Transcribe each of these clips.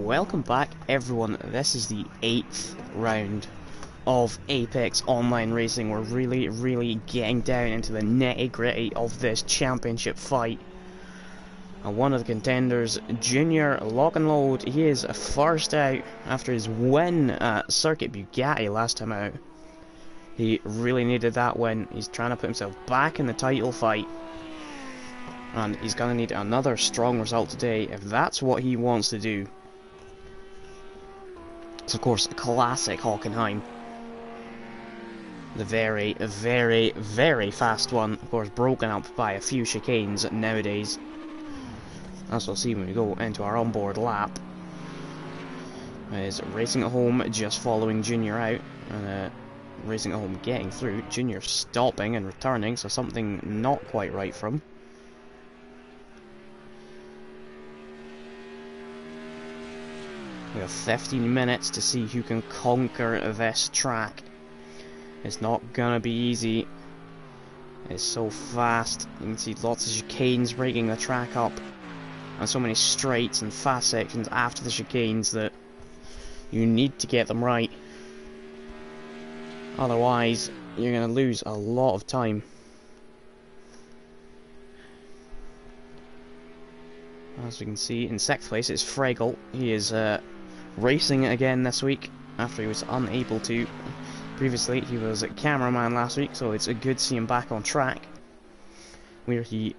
welcome back everyone. This is the 8th round of Apex Online Racing. We're really getting down into the nitty-gritty of this championship fight. And one of the contenders, Junior Lock and Load, he is first out after his win at Circuit Bugatti last time out. He really needed that win. He's trying to put himself back in the title fight. And he's going to need another strong result today if that's what he wants to do. It's of course a classic Hockenheim. The very fast one, of course broken up by a few chicanes nowadays. As we'll see when we go into our onboard lap. Is Racing at Home just following Junior out, and Racing at Home getting through. Junior stopping and returning, so something not quite right from him. We have 15 minutes to see who can conquer this track. It's not gonna be easy. It's so fast. You can see lots of chicanes breaking the track up, and so many straights and fast sections after the chicanes that you need to get them right. Otherwise, you're gonna lose a lot of time. As we can see, in 6th place it's Fraggle. He is racing again this week after he was unable to. Previously he was a cameraman last week, so it's good to see him back on track, where he,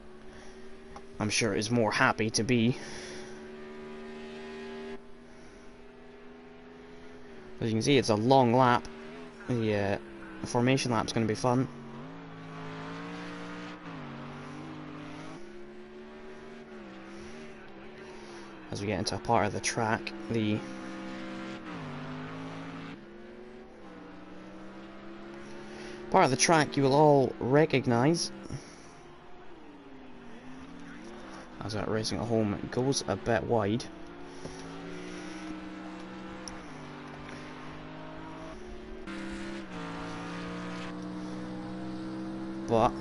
I'm sure, is more happy to be. As you can see, it's a long lap. The formation lap's going to be fun. As we get into a part of the track, the part of the track you will all recognise, as that Racing at Home goes a bit wide. But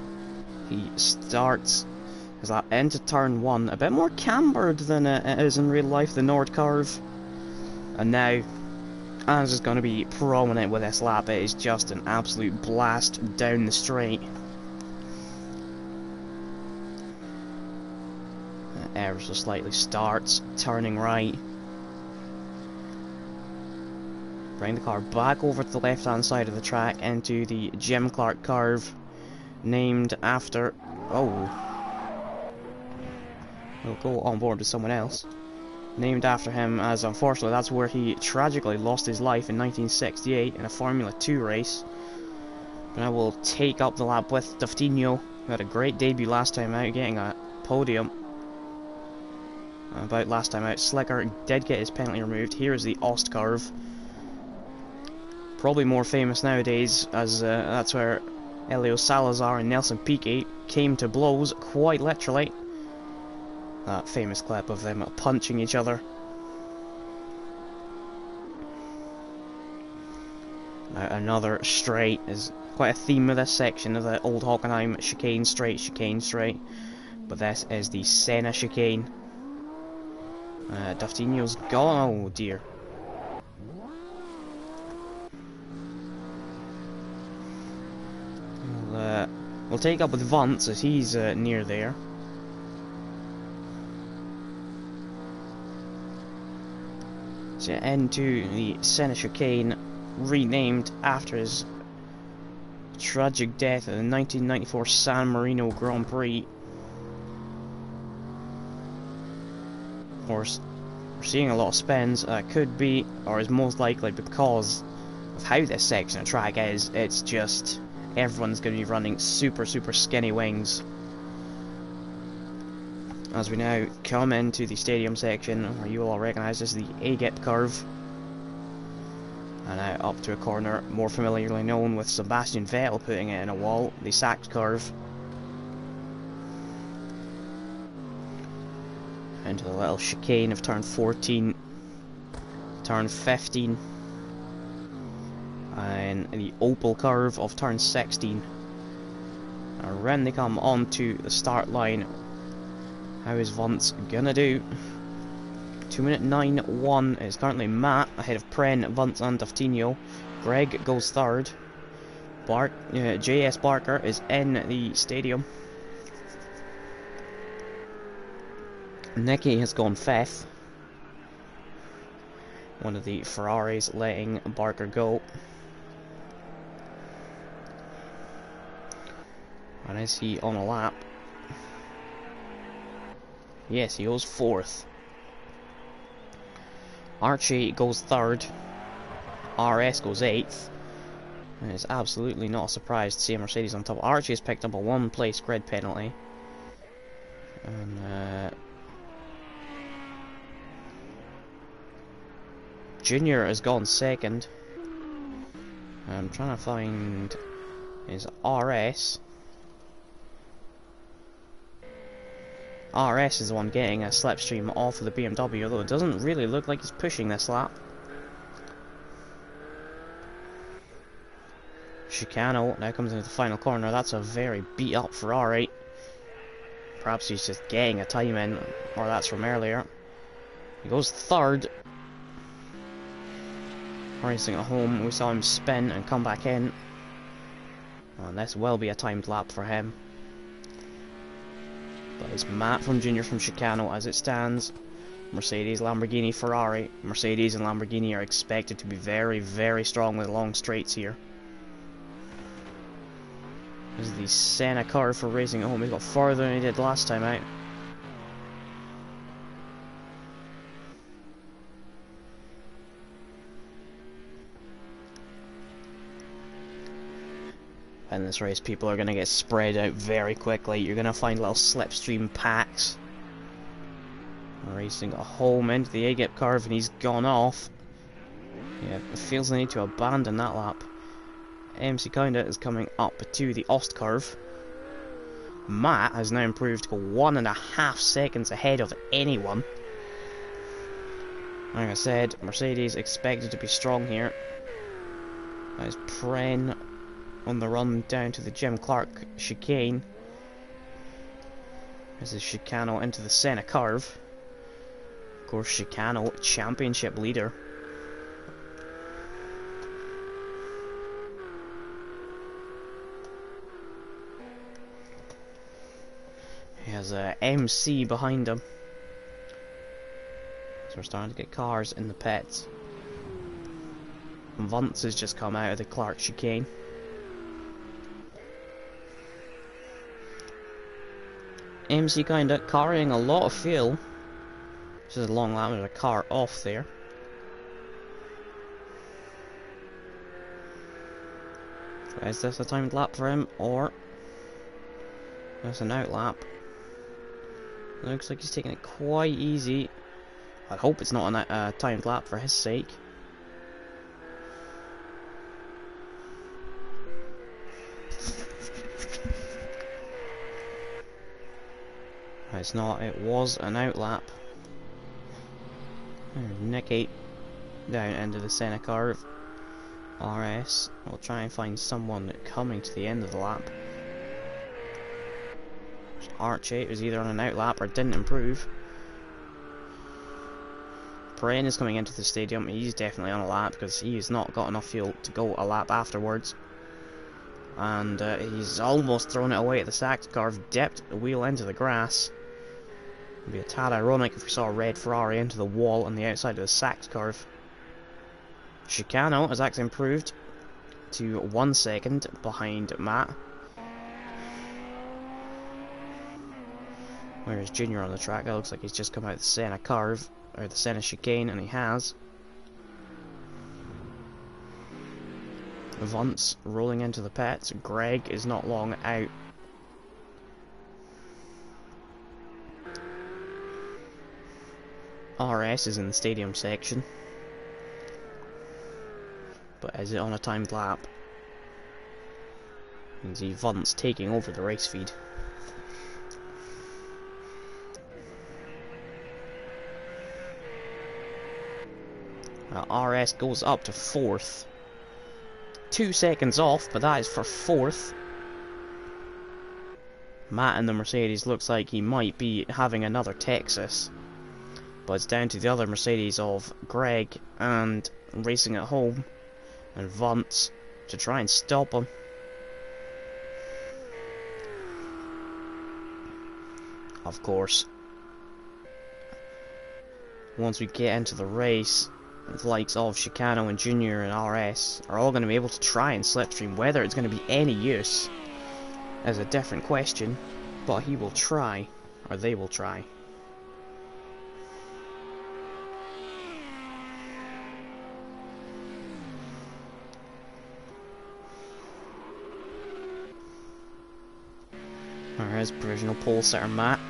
he starts as that into turn 1, a bit more cambered than it is in real life, the Nord curve. And now, as is going to be prominent with this lap, it is just an absolute blast down the straight. Ever so slightly starts turning right. Bring the car back over to the left hand side of the track into the Jim Clark curve, named after... oh. We'll go on board with someone else. Named after him, as unfortunately that's where he tragically lost his life in 1968 in a Formula 2 race. But I will take up the lap with Duftinho, who had a great debut last time out, getting a podium. About last time out, Slicker did get his penalty removed. Here is the Ost curve. Probably more famous nowadays, as that's where Elio Salazar and Nelson Piquet came to blows, quite literally. That famous clip of them punching each other. Now another straight is quite a theme of this section of the old Hockenheim: chicane straight. But this is the Senna chicane. Duftinho's gone. Oh dear. We'll take up with Vance as he's near there. Into the Senna chicane, renamed after his tragic death in the 1994 San Marino Grand Prix. Of course, we're seeing a lot of spins. Could be, or is most likely, because of how this section of track is. It's just everyone's going to be running super skinny wings. As we now come into the stadium section, where you will all recognise this is the Agip curve. And now up to a corner more familiarly known with Sebastian Vettel putting it in a wall, the Sachs curve. Into the little chicane of turn 14, turn 15, and the Opel curve of turn 16. And when they come onto the start line, how is Vance gonna do? 2 minute 9-1 is currently Matt ahead of Pren, Vuntz and Daftinho. Greg goes third. JS Barker is in the stadium. Nicky has gone fifth. One of the Ferraris letting Barker go. And is he on a lap? Yes, he goes fourth. Archie goes third. RS goes eighth. And it's absolutely not a surprise to see a Mercedes on top. Archie has picked up a one-place grid penalty. And Junior has gone second. I'm trying to find his RS. RS is the one getting a slipstream off of the BMW, although it doesn't really look like he's pushing this lap. Chicano now comes into the final corner. That's a very beat up Ferrari. Perhaps he's just getting a time in, or that's from earlier. He goes third. Racing at home, we saw him spin and come back in. And this will be a timed lap for him. But it's Matt from Junior from Chicano as it stands. Mercedes, Lamborghini, Ferrari. Mercedes and Lamborghini are expected to be very, very strong with long straights here. This is the Senna car for racing at home. He's got farther than he did last time out. In this race, people are going to get spread out very quickly. You're going to find little slipstream packs. Racing at home into the A-gap curve, and he's gone off. Yeah, it feels the need to abandon that lap. MC Kinda is coming up to the Ost curve. Matt has now improved to go 1.5 seconds ahead of anyone. Like I said, Mercedes expected to be strong here. That is Pren on the run down to the Jim Clark chicane. This is Chicano into the Senna curve. Of course, Chicano, championship leader. He has a MC behind him. So we're starting to get cars in the pits. Vuntz has just come out of the Clark chicane. MC kinda carrying a lot of fuel. This is a long lap, there's a car off there. So is this a timed lap for him, or that's an out lap? It looks like he's taking it quite easy. I hope it's not a timed lap for his sake. It's not, it was an out lap. There's Nicky down into the Senna curve. RS, we'll try and find someone coming to the end of the lap. Archie was either on an out lap or didn't improve. Pren is coming into the stadium. He's definitely on a lap because he's not got enough fuel to go a lap afterwards. And he's almost thrown it away at the sacked curve, dipped the wheel into the grass. It'd be a tad ironic if we saw a red Ferrari into the wall on the outside of the sacked curve. Chicano has actually improved to 1 second behind Matt. Whereas Junior on the track, it looks like he's just come out the Senna curve, or the Senna chicane, and he has. Vuntz rolling into the pits. Greg is not long out. RS is in the stadium section. But is it on a timed lap? You can see Vuntz taking over the race feed. RS goes up to 4th. 2 seconds off, but that is for 4th. Matt in the Mercedes looks like he might be having another Texas. But it's down to the other Mercedes of Greg and Racing at Home and Vance to try and stop him. Of course, once we get into the race, the likes of Chicano and Junior and RS are all going to be able to try and slipstream. Whether it's going to be any use is a different question, but he will try, or they will try. There's provisional pole sitter Matt.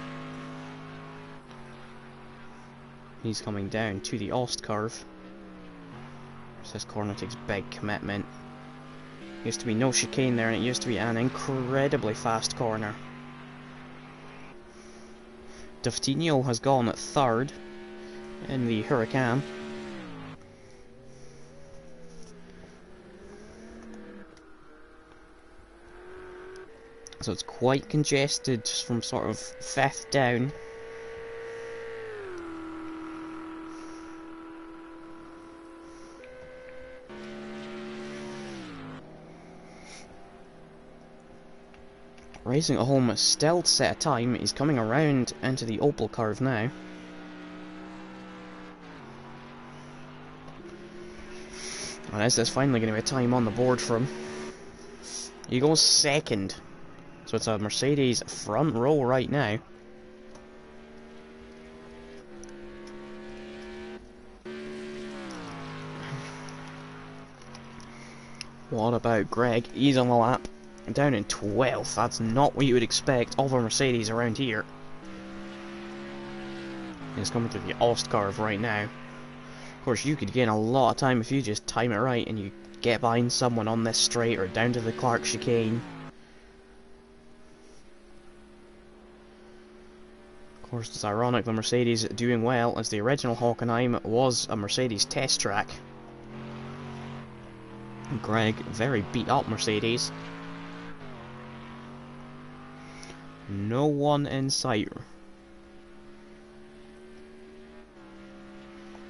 He's coming down to the Ost curve. This corner takes big commitment. Used to be no chicane there, and it used to be an incredibly fast corner. Duftinho has gone at third in the Huracan. So it's quite congested from sort of fifth down. Racing at Home is still to set a time. He's coming around into the Opel curve now. And is this finally going to be a time on the board for him? He goes second. So it's a Mercedes front row right now. What about Greg? He's on the lap. Down in 12th. That's not what you would expect of a Mercedes around here. He's coming through the Ost curve right now. Of course, you could gain a lot of time if you just time it right and you get behind someone on this straight or down to the Clark chicane. Of course, it's ironic the Mercedes doing well, as the original Hockenheim was a Mercedes test track. Greg, very beat up Mercedes. No one in sight.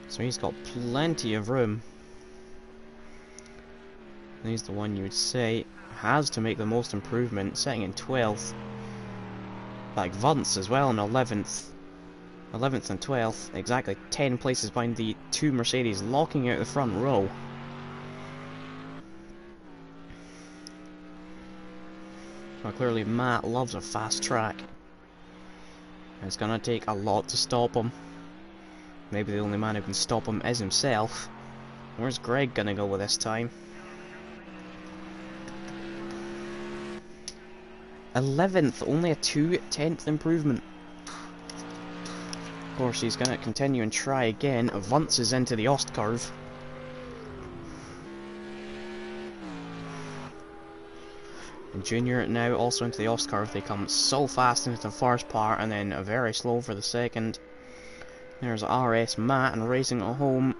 So he's got plenty of room. And he's the one you would say has to make the most improvement, sitting in 12th. Like Vance as well in 11th. 11th and 12th, exactly 10 places behind the two Mercedes, locking out the front row. Well, clearly Matt loves a fast track. It's gonna take a lot to stop him. Maybe the only man who can stop him is himself. Where's Greg gonna go with this time? 11th, only a 2/10th improvement. Of course, he's gonna continue and try again. Vance is into the Ost curve. And Junior now also into the Ost curve. They come so fast into the first part and then very slow for the second. There's RS Matt and Racing at Home,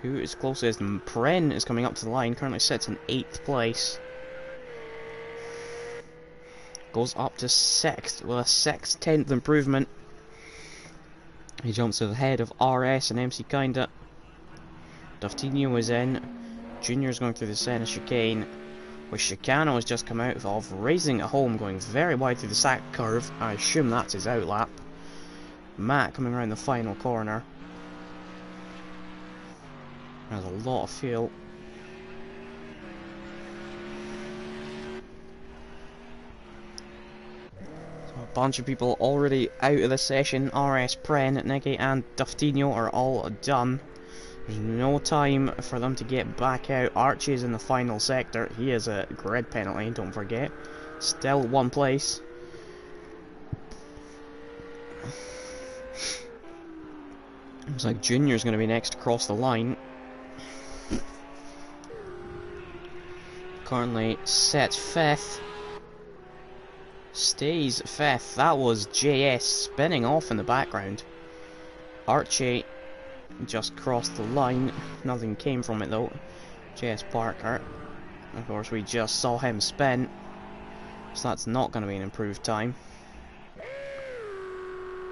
who is closest. Pren is coming up to the line, currently sits in 8th place. Goes up to 6th with a 6/10th improvement. He jumps to the head of RS and MC Kinda. Duftinho is in. Junior's going through the center chicane. With Chicano has just come out of Racing at Home, going very wide through the sack curve. I assume that's his outlap. Matt coming around the final corner. There's a lot of fuel. So a bunch of people already out of the session. RS, Pren, Nicky and Duftinho are all done. There's no time for them to get back out. Archie is in the final sector. He has a grid penalty, don't forget. Still one place. Looks like Junior's going to be next to cross the line. Currently sets 5th. Stays 5th. That was JS spinning off in the background. Archie just crossed the line. Nothing came from it though. JS Parker. Of course, we just saw him spin. So that's not going to be an improved time.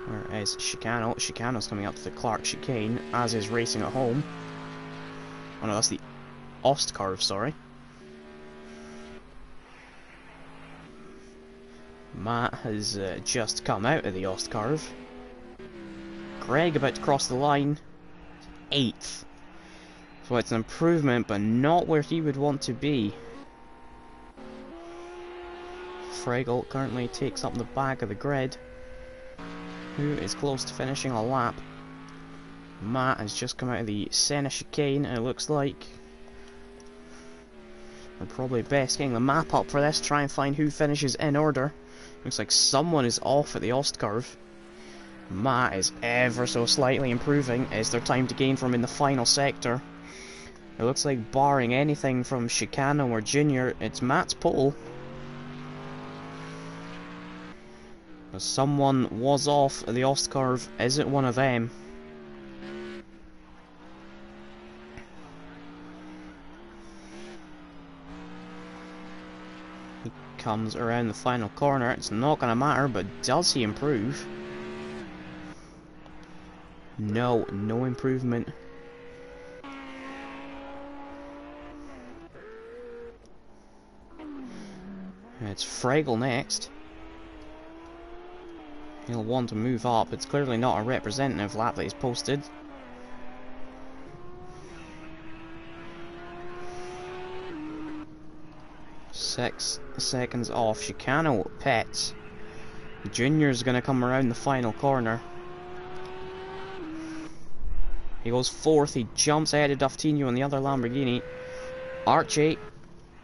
Where is Chicano? Chicano's coming up to the Clark chicane, as is Racing at Home. Oh no, that's the Ost curve, sorry. Matt has just come out of the Ost curve. Greg about to cross the line. 8th. So it's an improvement, but not where he would want to be. Fragel currently takes up the back of the grid. Who is close to finishing a lap? Matt has just come out of the Senna chicane, and it looks like we're probably best getting the map up for this, try and find who finishes in order. Looks like someone is off at the Ost curve. Matt is ever so slightly improving. Is there time to gain from in the final sector? It looks like barring anything from Chicano or Junior, it's Matt's pole. But someone was off at the Ost curve. Is it one of them? He comes around the final corner. It's not going to matter, but does he improve? No, no improvement. It's Fragel next. He'll want to move up. It's clearly not a representative lap that he's posted. Six seconds off. Chicano pits. Junior's going to come around the final corner. He goes 4th. He jumps ahead of Duftinho in the other Lamborghini. Archie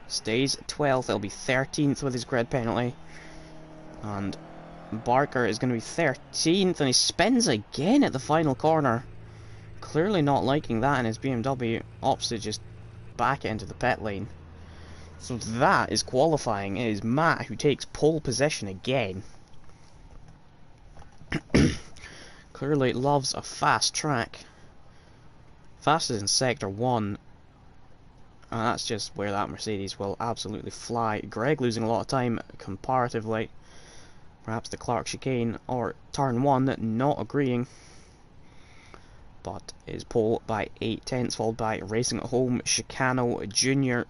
stays 12th. It'll be 13th with his grid penalty. And Barker is going to be 13th, and he spins again at the final corner. Clearly not liking that in his BMW. Opts to just back it into the pit lane. So that is qualifying. It is Matt who takes pole position again. Clearly loves a fast track. Fastest in Sector 1. And that's just where that Mercedes will absolutely fly. Greg losing a lot of time comparatively. Perhaps the Clark chicane or turn 1 not agreeing. But is pole by 8/10, followed by Racing at Home, Chicano, Junior,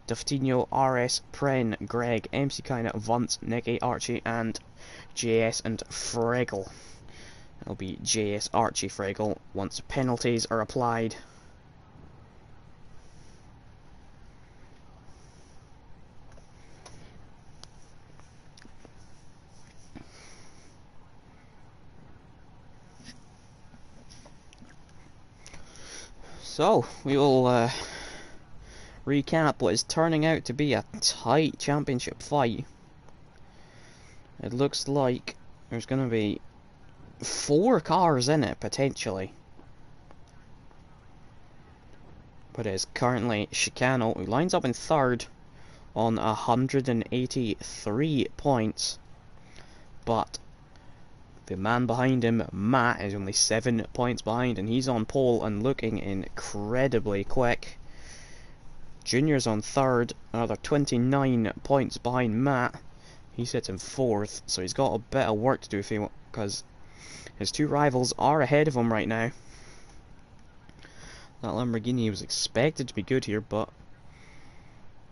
Duftinho, RS, Pren, Greg, MC Kinda, Vunt, Nicky, Archie, and JS and Fragel. It'll be JS, Archie, Fragel once penalties are applied. So, we will recap what is turning out to be a tight championship fight. It looks like there's going to be 4 cars in it, potentially. But it is currently Chicano, who lines up in 3rd on 183 points. But the man behind him, Matt, is only 7 points behind, and he's on pole and looking incredibly quick. Junior's on 3rd, another 29 points behind Matt. He sits in 4th, so he's got a bit of work to do if he because his 2 rivals are ahead of him right now. That Lamborghini was expected to be good here, but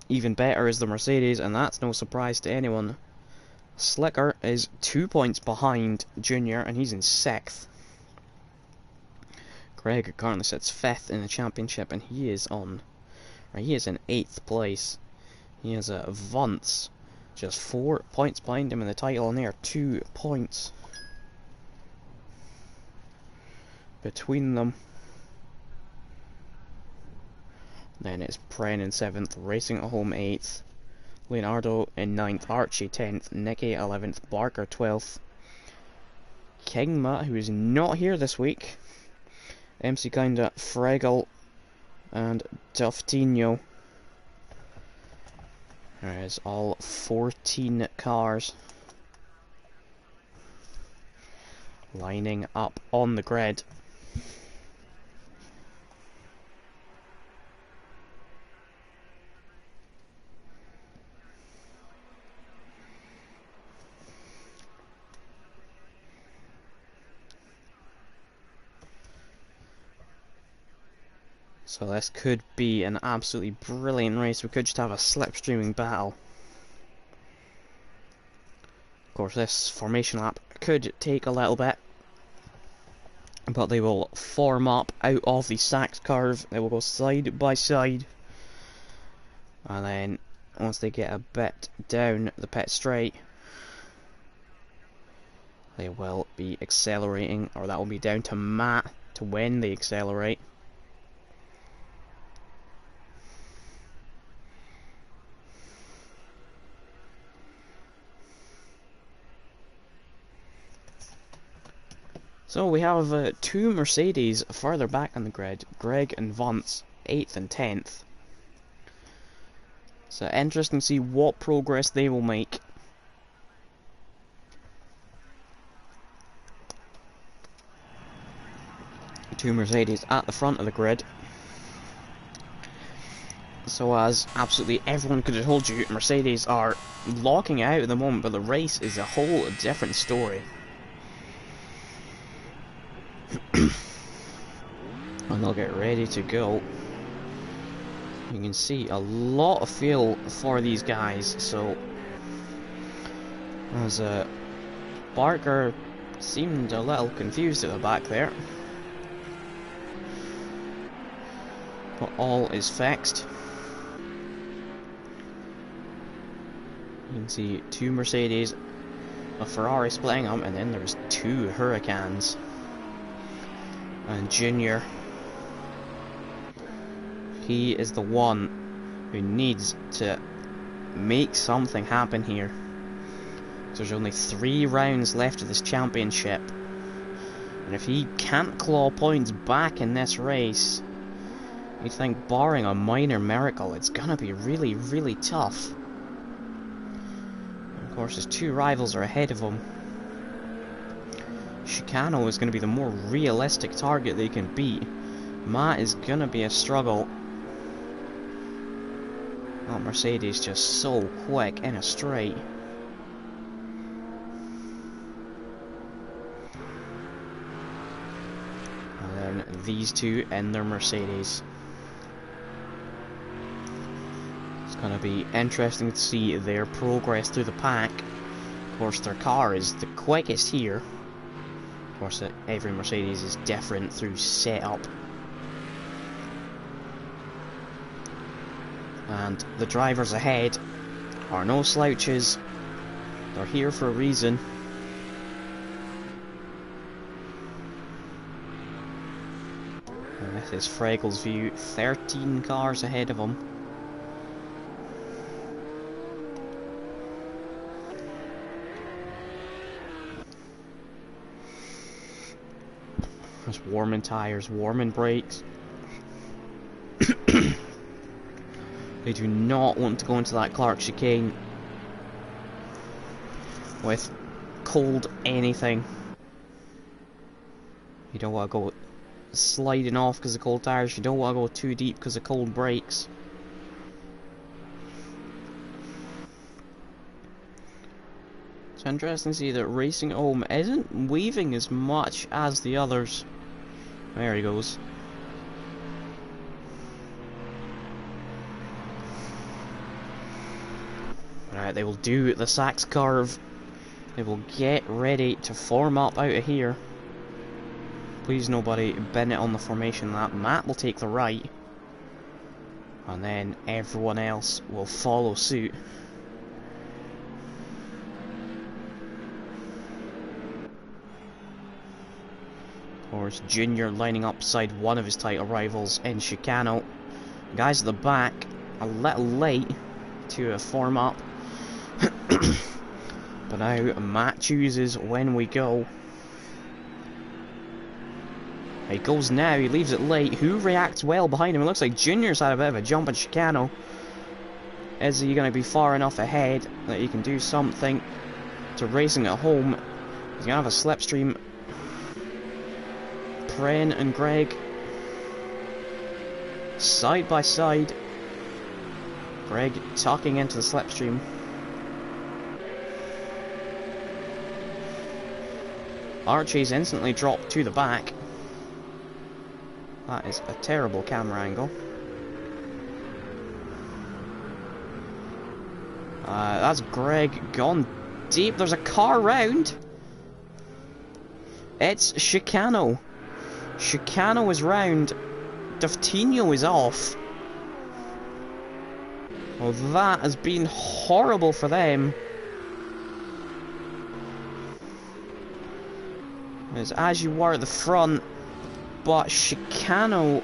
even better is the Mercedes, and that's no surprise to anyone. Slicker is 2 points behind Junior, and he's in 6th. Greg currently sits 5th in the championship, and he is in 8th place. He has a Vuntz just 4 points behind him in the title, and they are 2 points between them. Then it's Pren in 7th, Racing at Home 8th, Leonardo in 9th, Archie 10th, Nicky 11th, Barker 12th, Kingma, who is not here this week, MC Kinda, Fragel, and Duftinho. There is all 14 cars lining up on the grid. So this could be an absolutely brilliant race. We could just have a slipstreaming battle. Of course, this formation lap could take a little bit, but they will form up out of the sacked curve. They will go side by side, and then once they get a bit down the pit straight, they will be accelerating, or that will be down to Matt to when they accelerate. So we have two Mercedes further back on the grid, Greg and Vance, 8th and 10th. So interesting to see what progress they will make. Two Mercedes at the front of the grid. So as absolutely everyone could have told you, Mercedes are locking out at the moment, but the race is a whole different story. And they'll get ready to go. You can see a lot of feel for these guys. So as Barker seemed a little confused at the back there, but all is fixed. You can see two Mercedes, a Ferrari splitting them, and then there's two Hurricanes. And Junior, he is the one who needs to make something happen here. There's only 3 rounds left of this championship, and if he can't claw points back in this race, you'd think, barring a minor miracle, it's gonna be really, really tough. And of course, his 2 rivals are ahead of him. Chicano is going to be the more realistic target they can beat. Matt is going to be a struggle. Oh, Mercedes just so quick in a straight. And then these two in their Mercedes. It's going to be interesting to see their progress through the pack. Of course, their car is the quickest here. Of course, every Mercedes is different through setup. And the drivers ahead are no slouches. They're here for a reason. And this is Fregel's view, 13 cars ahead of him. Just warming tires, warming brakes. They do not want to go into that Clark chicane with cold anything. You don't want to go sliding off because of cold tires. You don't want to go too deep because of cold brakes. It's interesting to see that Racing at Home isn't weaving as much as the others. There he goes. Alright, they will do the Sachs curve. They will get ready to form up out of here. Please nobody bend it on the formation lap. Matt will take the right. And then everyone else will follow suit. Of course, Junior lining up beside one of his title rivals in Chicano. Guys at the back, a little late to form up. But now Matt chooses when we go. He goes now, he leaves it late. Who reacts well behind him? It looks like Junior's had a bit of a jump in Chicano. Is he going to be far enough ahead that he can do something to Racing at Home? He's going to have a slipstream. Pren and Greg side by side. Greg tucking into the slipstream. Archie's instantly dropped to the back. That is a terrible camera angle. That's Greg gone deep. There's a car round. It's Chicano. Chicano is round. Duftino is off. Well, that has been horrible for them. As you were at the front, but Chicano,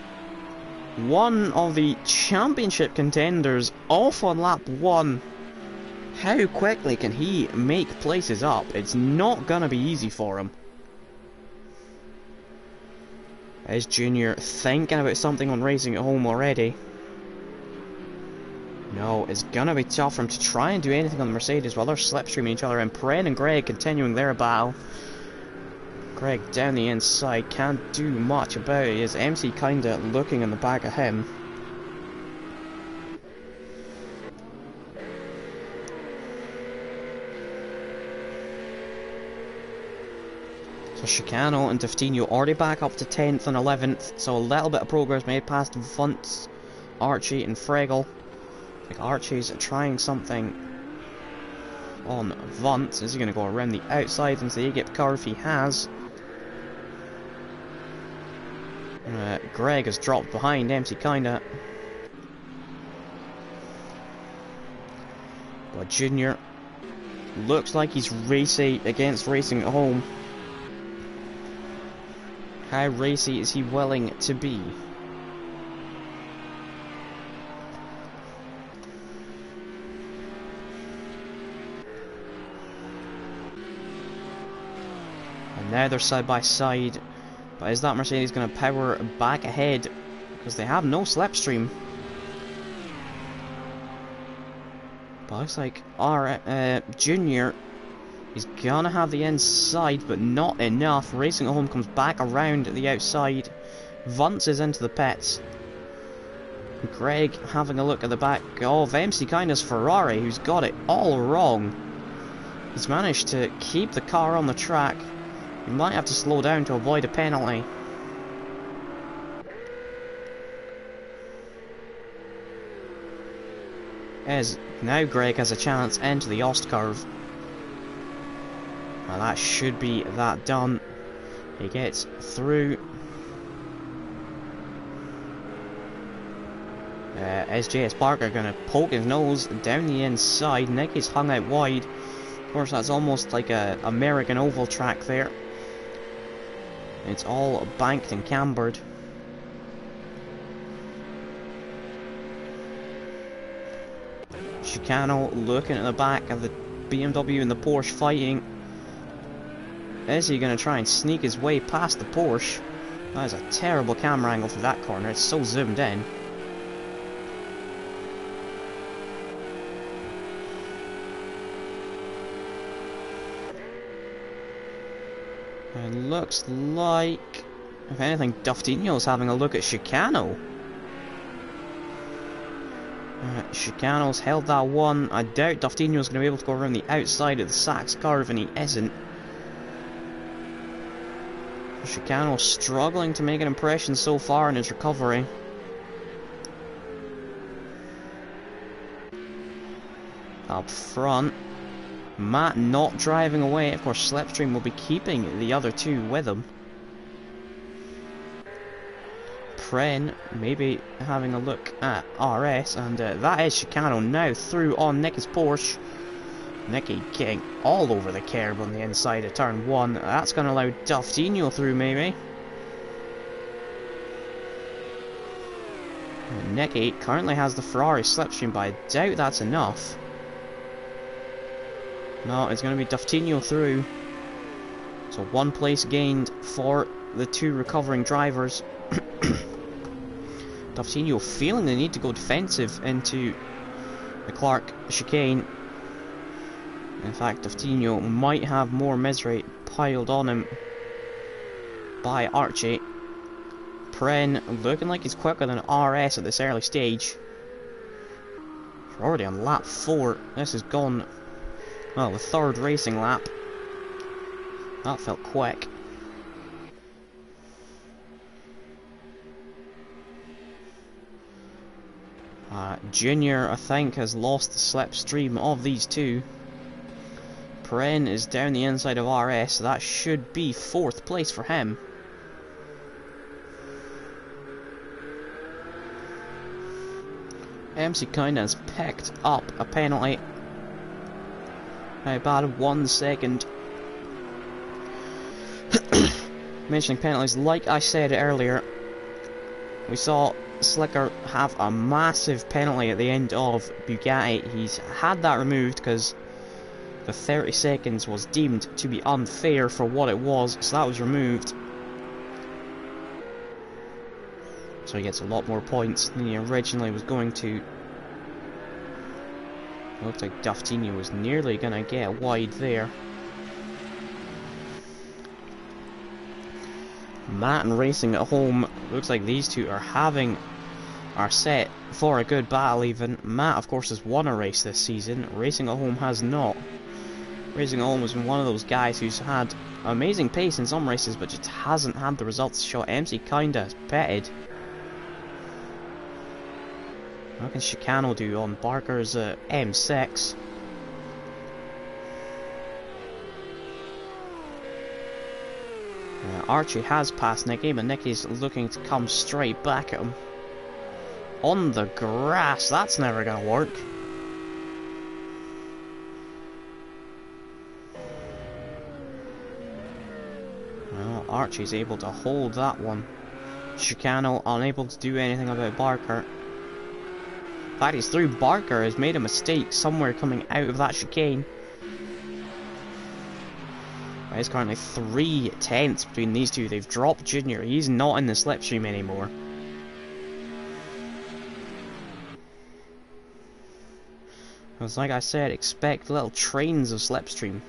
one of the championship contenders, off on lap 1. How quickly can he make places up? It's not gonna be easy for him. Is Junior thinking about something on Racing at Home already? No, it's gonna be tough for him to try and do anything on the Mercedes while they're slipstreaming each other, and Pren and Greg continuing their battle. Greg down the inside, can't do much about it. Is MC kinda looking in the back of him. So Chicano and Duftino already back up to 10th and 11th, so a little bit of progress made past Vuntz, Archie and Fregel. I think Archie's trying something on Vuntz. Is he going to go around the outside into the A-gap curve? He has. Greg has dropped behind MC kinda. But Junior looks like he's racy against Racing at Home. How racy is he willing to be? And now they're side by side. But is that Mercedes going to power back ahead? Because they have no slipstream. But looks like our Junior is going to have the inside, but not enough. Racing at Home comes back around the outside. Vuntz is into the pits. Greg having a look at the back of MC Kinda's Ferrari, who's got it all wrong. He's managed to keep the car on the track. He might have to slow down to avoid a penalty. As now Greg has a chance into the Ost curve. Well, that should be that done. He gets through. SJS Parker going to poke his nose down the inside. Nicky's hung out wide. Of course, that's almost like a American oval track there. It's all banked and cambered. Chicano looking at the back of the BMW and the Porsche fighting. Is he going to try and sneak his way past the Porsche? That is a terrible camera angle for that corner. It's so zoomed in. It looks like, if anything, Duftino's having a look at Chicano. Chicano's held that one. I doubt Duftino's going to be able to go around the outside of the Sachs curve, and he isn't. Chicano struggling to make an impression so far in his recovery. Up front, Matt not driving away. Of course, Slipstream will be keeping the other two with him. Pren maybe having a look at RS, and that is Chicano now through on Nicky's Porsche. Nicky getting all over the curb on the inside of turn 1. That's going to allow Duftino through, maybe. And Nicky currently has the Ferrari slipstream, but I doubt that's enough. No, it's going to be Duftino through. So 1 place gained for the 2 recovering drivers. Duftino feeling the need to go defensive into the Clark chicane. In fact, Duftino might have more misery piled on him by Archie. Pren looking like he's quicker than RS at this early stage. We're already on lap 4. This has gone, well, the 3rd racing lap. That felt quick. Junior, I think, has lost the slipstream of these two. Pren is down the inside of RS, so that should be 4th place for him. MC Kinda has picked up a penalty. How bad? 1 second. Mentioning penalties, like I said earlier, we saw Slicker have a massive penalty at the end of Bugatti. He's had that removed because the 30 seconds was deemed to be unfair for what it was, so that was removed. So he gets a lot more points than he originally was going to. It looked like Daftinho was nearly going to get wide there. Matt and Racing at Home, looks like these two are set for a good battle even. Matt, of course, has won a race this season. Racing at Home has not. Racing at Home has been one of those guys who's had amazing pace in some races, but just hasn't had the results to show. MC Kinda has petted. What can Chicano do on Barker's M6? Archie has passed Nicky, but Nicky's looking to come straight back at him. On the grass, that's never going to work. Well, Archie's able to hold that one. Chicano unable to do anything about Barker. In fact, he's through. Barker has made a mistake somewhere coming out of that chicane. There's currently 3 tenths between these two. They've dropped Junior. He's not in the slipstream anymore. Because like I said, expect little trains of slipstream.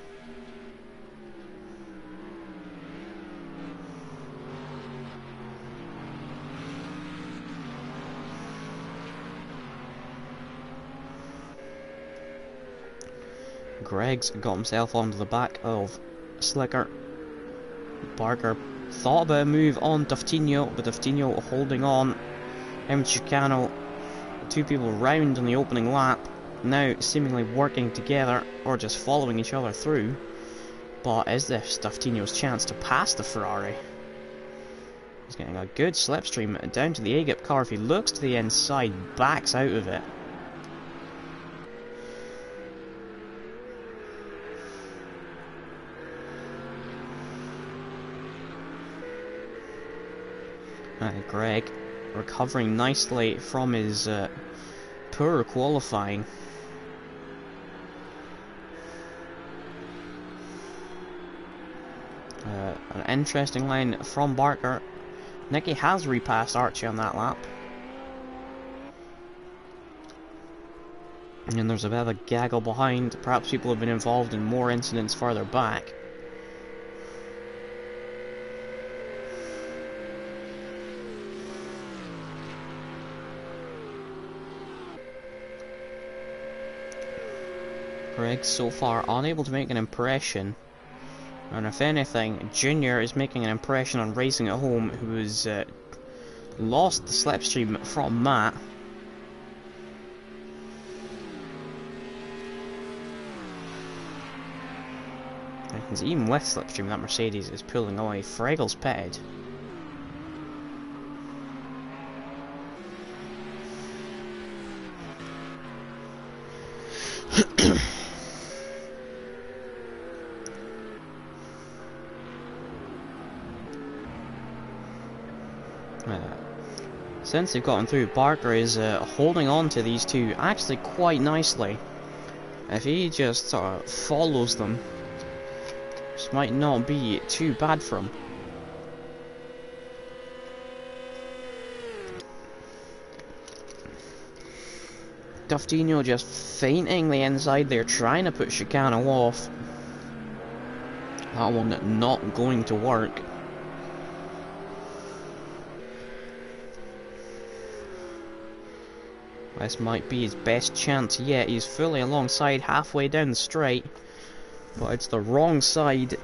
Greg's got himself onto the back of Slicker. Barker thought about a move on Daftinho, but Daftinho holding on. And Chicano, 2 people round on the opening lap, now seemingly working together or just following each other through. But is this Daftinho's chance to pass the Ferrari? He's getting a good slipstream down to the Agip car. If he looks to the inside, backs out of it. Greg recovering nicely from his poor qualifying. An interesting line from Barker. Nicky has repassed Archie on that lap. And there's a bit of a gaggle behind. Perhaps people have been involved in more incidents further back. Greg so far unable to make an impression, and if anything, Junior is making an impression on Racing at Home, who has lost the slipstream from Matt. Because even with slipstream, that Mercedes is pulling away. Fregel's pitted. Since they've gotten through, Barker is holding on to these two actually quite nicely. If he just follows them, this might not be too bad for him. Daftinho just feinting the inside there, trying to put Chicano off. That one not going to work. This might be his best chance yet. He's fully alongside halfway down the straight, but it's the wrong side.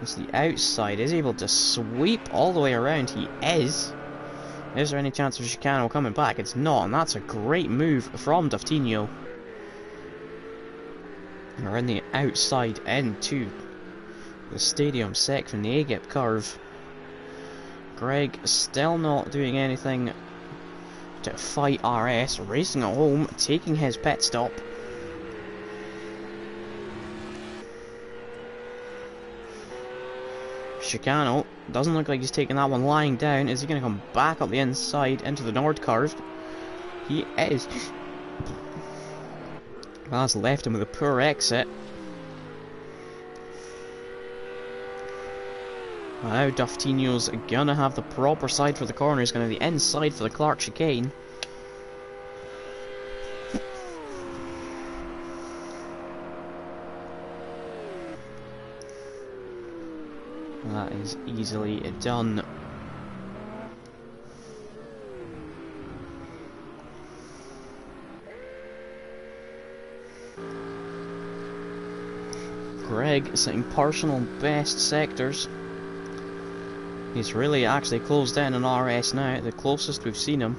It's the outside. Is he able to sweep all the way around? He is. Is there any chance of Chicano coming back? It's not, and that's a great move from Daftinho. We're in the outside end to the stadium section, the A-gap curve. Greg still not doing anything to fight RS, racing at home, taking his pit stop. Chicano doesn't look like he's taking that one lying down. Is he going to come back up the inside into the Nord curve? He is. Well, that's left him with a poor exit. Now Daftinho's gonna have the proper side for the corner. He's gonna have the inside for the Clark chicane. That is easily done. Greg setting personal best sectors. He's really actually closed down on RS now, the closest we've seen him.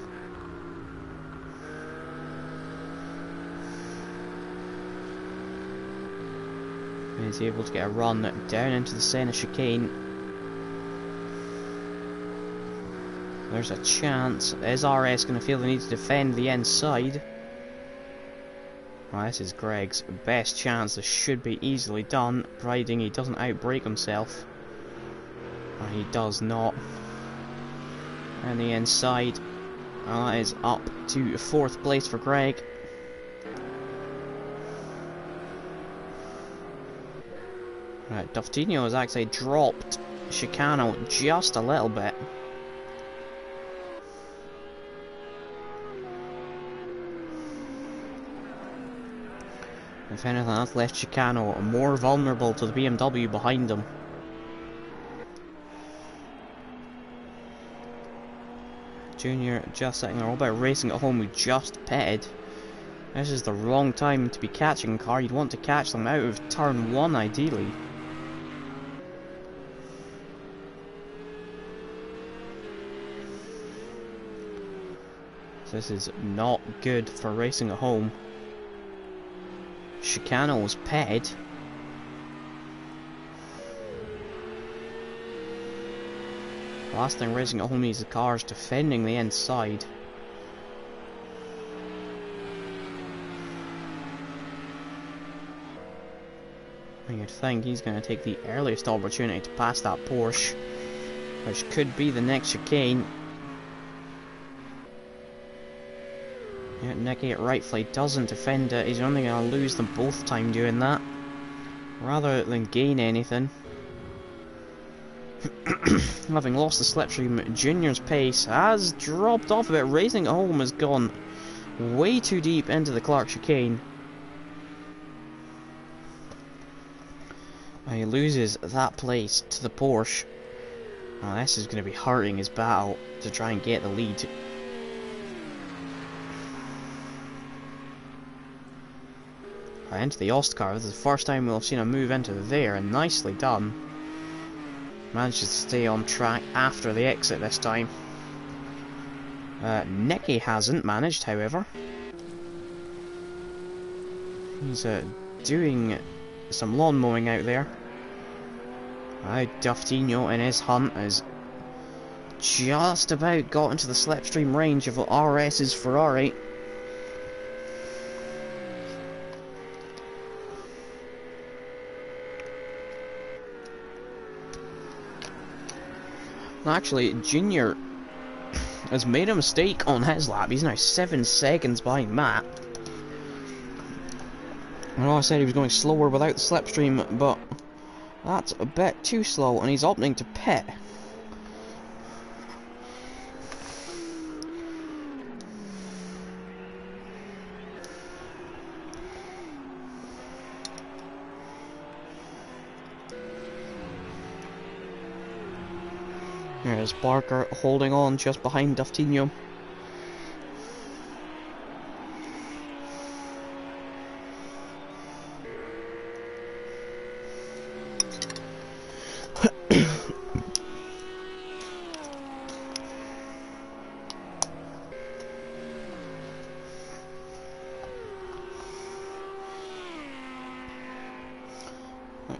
He's able to get a run down into the centre chicane. There's a chance. Is RS going to feel the need to defend the inside? Well, this is Greg's best chance. This should be easily done, providing he doesn't outbrake himself. He does not. And the inside is up to 4th place for Greg. Right, Daftinho has actually dropped Chicano just a little bit. If anything, that's left Chicano more vulnerable to the BMW behind him. Junior just sitting there all about racing at home, who just pitted. This is the wrong time to be catching a car. You'd want to catch them out of turn 1 ideally. This is not good for racing at home. Chicano's pitted. Last thing racing at home needs the cars defending the inside. And you'd think he's going to take the earliest opportunity to pass that Porsche, which could be the next chicane. Yeah, Nicky rightfully doesn't defend it. He's only going to lose them both time doing that, rather than gain anything. Having lost the slipstream, Junior's pace has dropped off a bit. Racing at home has gone way too deep into the Clark chicane. He loses that place to the Porsche. Oh, this is going to be hurting his battle to try and get the lead. Into the Ostcar. This is the first time we'll have seen him move into there, and nicely done. Manages to stay on track after the exit this time. Nicky hasn't managed, however. He's doing some lawn mowing out there. Daftinho in his hunt has just about got into the slipstream range of RS's Ferrari. Actually, Junior has made a mistake on his lap. He's now 7 seconds behind Matt. I know I said he was going slower without the slipstream, but that's a bit too slow, and he's opting to pit. There's Barker holding on just behind Daftinho.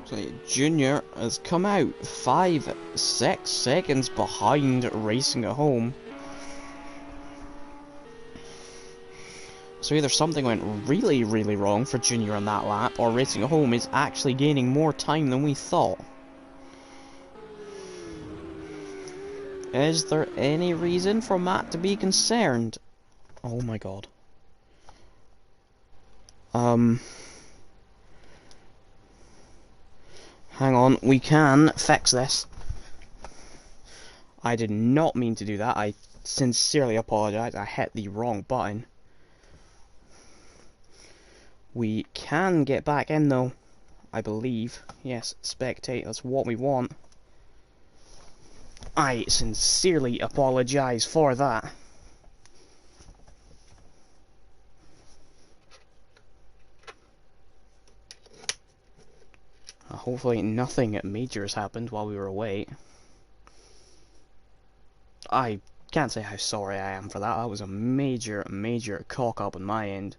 So Junior has come out 5-6 seconds behind Racing at Home. So either something went really, really wrong for Junior on that lap, or Racing at Home is actually gaining more time than we thought. Is there any reason for Matt to be concerned? Oh my god. Hang on, we can fix this. I did not mean to do that. I sincerely apologize. I hit the wrong button. We can get back in though, I believe. Yes, spectate, that's what we want. I sincerely apologize for that. Hopefully nothing major has happened while we were away. I can't say how sorry I am for that. That was a major, major cock up on my end.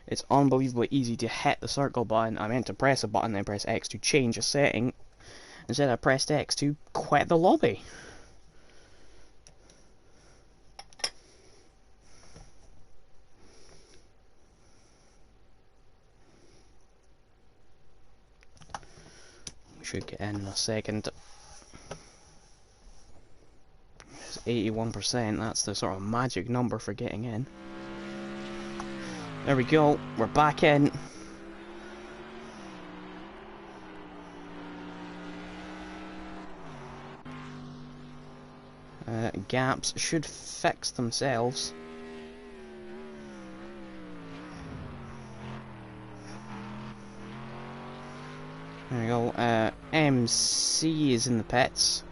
It's unbelievably easy to hit the circle button. I meant to press a button and press X to change a setting. Instead I pressed X to quit the lobby. We should get in a second. It's 81%, that's the sort of magic number for getting in. There we go, we're back in. Gaps should fix themselves. There we go, MC is in the pits.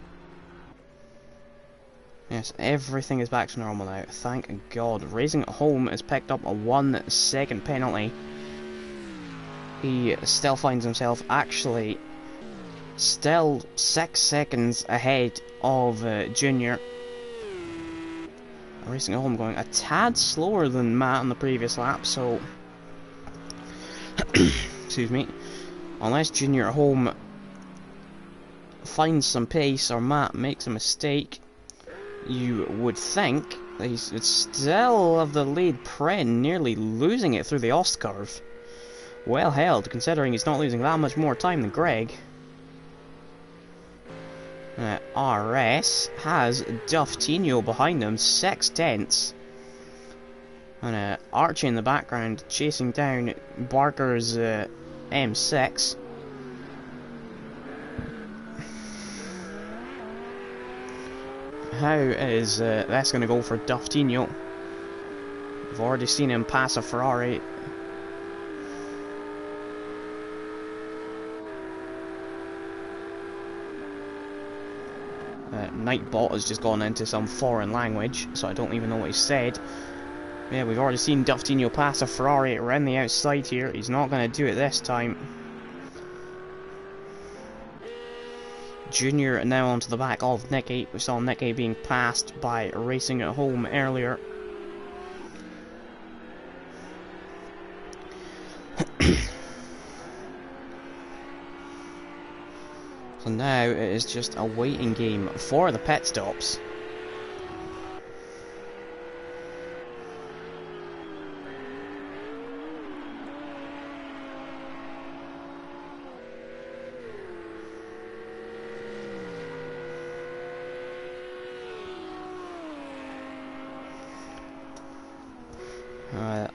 Yes, everything is back to normal now, thank God. Racing at Home has picked up a 1 second penalty. He still finds himself actually still 6 seconds ahead of Junior. Racing at Home going a tad slower than Matt on the previous lap, so excuse me. Unless Junior at Home finds some pace or Matt makes a mistake, you would think that he's still of the lead Pren, nearly losing it through the Ost curve. Well held, considering he's not losing that much more time than Greg. RS has Duftino behind him, 6 tenths. And Archie in the background chasing down Barker's M6. How is that's going to go for Duftino? We've already seen him pass a Ferrari. Nightbot has just gone into some foreign language, so I don't even know what he said. Yeah, we've already seen Duftino pass a Ferrari around the outside here. He's not going to do it this time. Junior now onto the back of Nicky. We saw Nicky being passed by Racing at Home earlier. So now it is just a waiting game for the pit stops.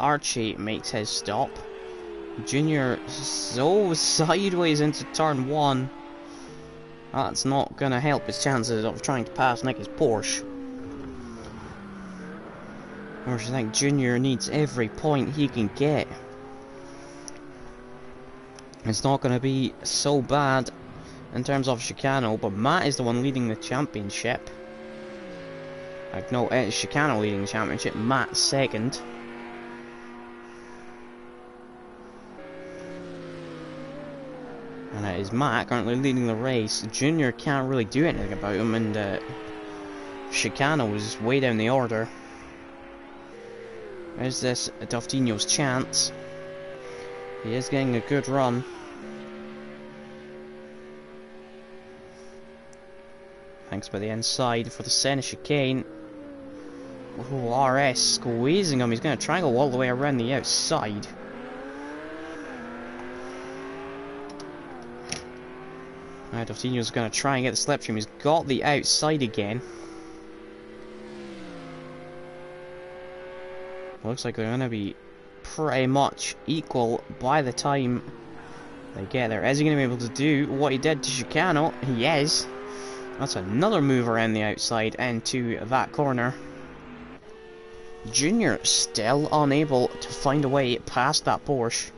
Archie makes his stop. Junior so sideways into turn 1. That's not going to help his chances of trying to pass Nicky's Porsche. Or I think Junior needs every point he can get. It's not going to be so bad in terms of Chicano, but Matt is the one leading the championship. No, it's Chicano leading the championship, Matt second. And it is Matt currently leading the race. Junior can't really do anything about him, and Chicano is way down the order. Is this Duftino's chance? He is getting a good run. Thanks by the inside for the center chicane. Oh, RS squeezing him. He's going to try and go all the way around the outside. Alright, Doftinho's going to try and get the slipstream. He's got the outside again. Looks like they're going to be pretty much equal by the time they get there. Is he going to be able to do what he did to Chicano? He is. That's another move around the outside into that corner. Junior still unable to find a way past that Porsche.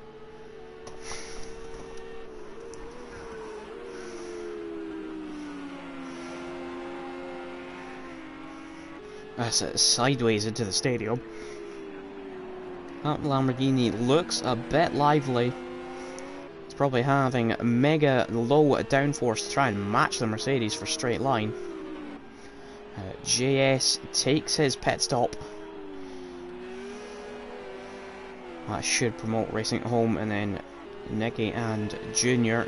That's it, sideways into the stadium. That Lamborghini looks a bit lively. It's probably having mega low downforce to try and match the Mercedes for straight line. JS takes his pit stop. That should promote racing at home, and then Nicky and Junior,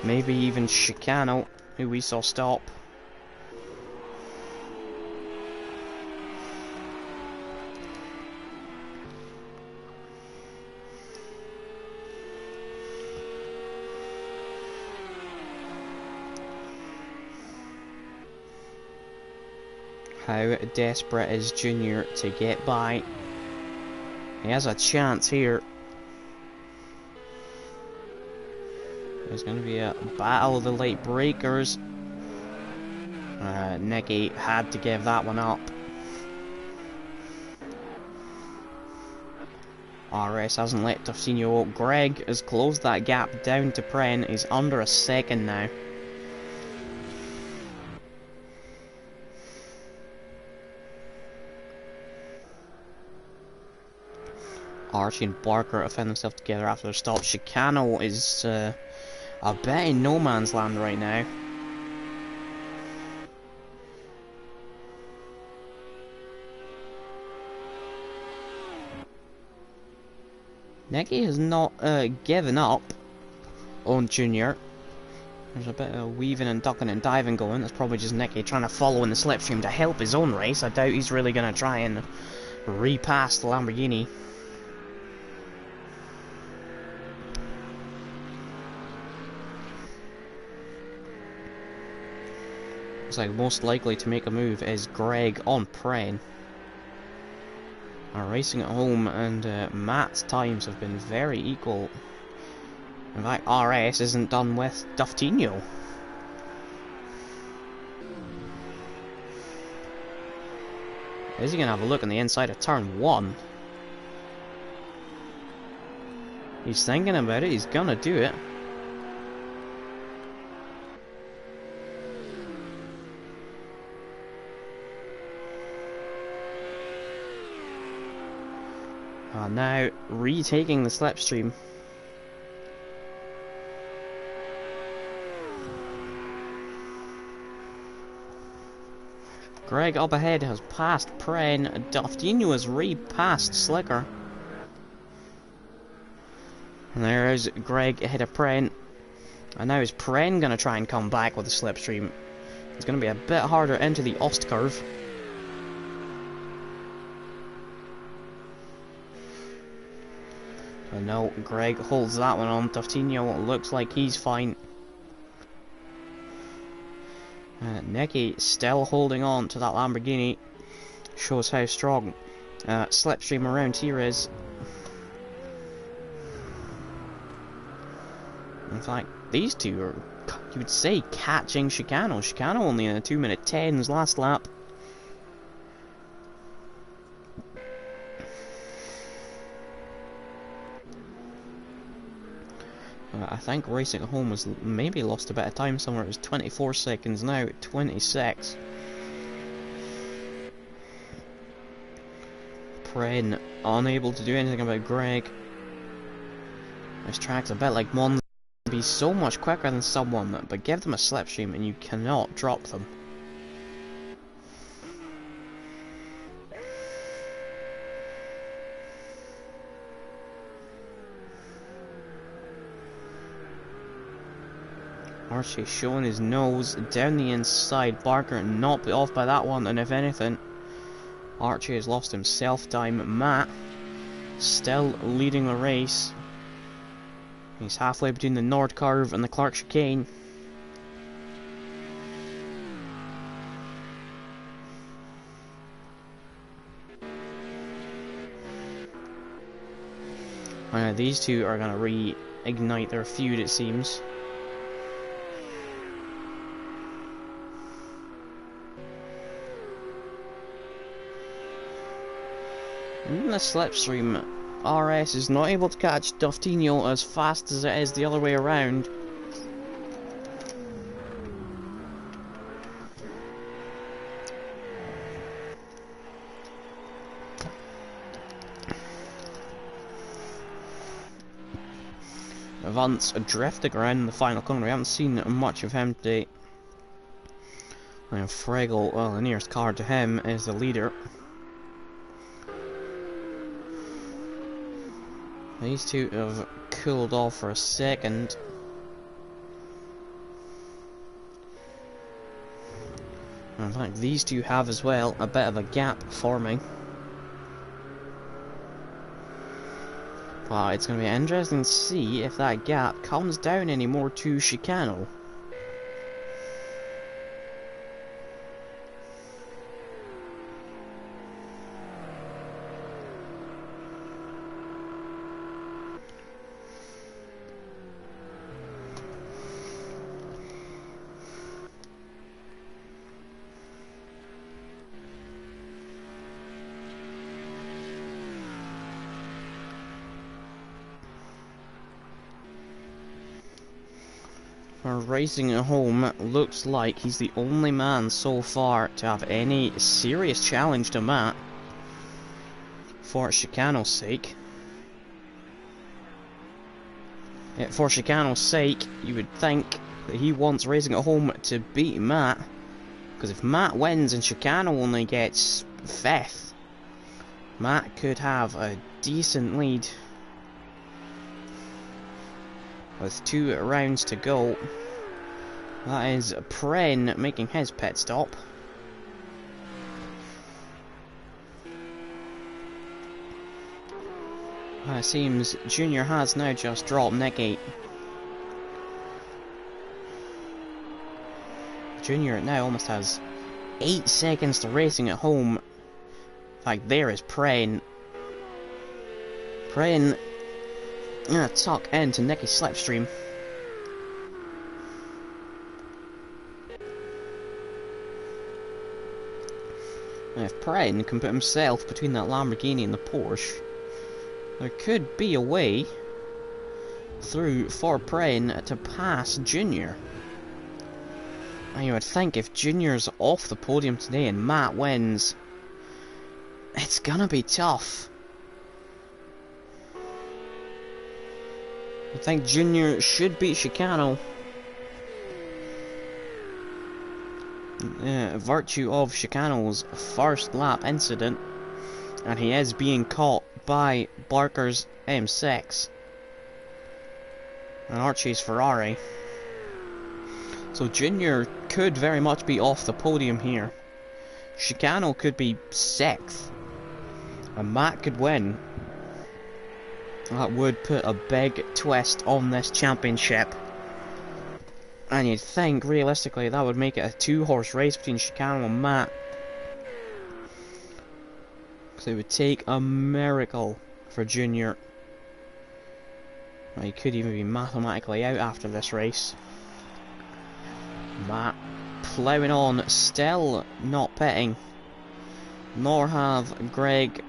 maybe even Chicano, who we saw stop. How desperate is Junior to get by? He has a chance here. There's going to be a battle of the late breakers. Nicky had to give that one up. RS hasn't let Doftinho. Greg has closed that gap down to Pren. He's under a second now. Archie and Barker have found themselves together after their stop. Chicano is a bit in no man's land right now. Nicky has not given up on Junior. There's a bit of weaving and ducking and diving going. That's probably just Nicky trying to follow in the slipstream to help his own race. I doubt he's really going to try and repass the Lamborghini. Looks like most likely to make a move is Greg on Pren. Racing at home, and Matt's times have been very equal. In fact, RS isn't done with Doftinho. Is he going to have a look on the inside of turn 1? He's thinking about it, he's going to do it. Now retaking the slipstream. Greg up ahead has passed Pren. Doftinho has repassed Slicker. And there is Greg ahead of Pren. And now is Pren going to try and come back with the slipstream? It's going to be a bit harder into the Ost curve. But no, Greg holds that one on. Doftinho looks like he's fine. Nicky still holding on to that Lamborghini. Shows how strong slipstream around here is. In fact, these two are, you would say, catching Chicano. Chicano only in a 2-minute 10's last lap. I think racing at home was maybe lost a bit of time somewhere. It was 24 seconds now, 26. Pren unable to do anything about Greg. This track's a bit like Monza. Be so much quicker than someone, but give them a slipstream and you cannot drop them. Archie showing his nose down the inside. Barker not put off by that one, and if anything, Archie has lost himself time. Matt still leading the race. He's halfway between the Nord Curve and the Clark Chicane. These two are going to reignite their feud, it seems. In the slipstream, RS is not able to catch Doftinho as fast as it is the other way around. Vance drifting around in the final corner. We haven't seen much of him today. And Fraggle, well, the nearest car to him is the leader. These two have cooled off for a second. In fact, these two have as well a bit of a gap forming. Well, it's going to be interesting to see if that gap comes down anymore to Chicano. Racing at home looks like he's the only man so far to have any serious challenge to Matt. For Chicano's sake. For Chicano's sake, you would think that he wants Racing at home to beat Matt. Because if Matt wins and Chicano only gets 5th, Matt could have a decent lead. With 2 rounds to go. That is Pren making his pit stop. It seems Junior has now just dropped Nicky. Junior now almost has 8 seconds to Racing at home. In fact, there is Pren. Pren tuck into Nicky's slipstream. If Pren can put himself between that Lamborghini and the Porsche, there could be a way through for Pren to pass Junior. And you would think if Junior's off the podium today and Matt wins, it's gonna be tough. I think Junior should beat Chicano. Virtue of Chicano's first lap incident, and he is being caught by Barker's M6 and Archie's Ferrari. So Junior could very much be off the podium here. Chicano could be 6th, and Matt could win. That would put a big twist on this championship. And you'd think, realistically, that would make it a 2-horse race between Chicano and Matt. Because it would take a miracle for Junior. Well, he could even be mathematically out after this race. Matt ploughing on, still not pitting. Nor have Greg.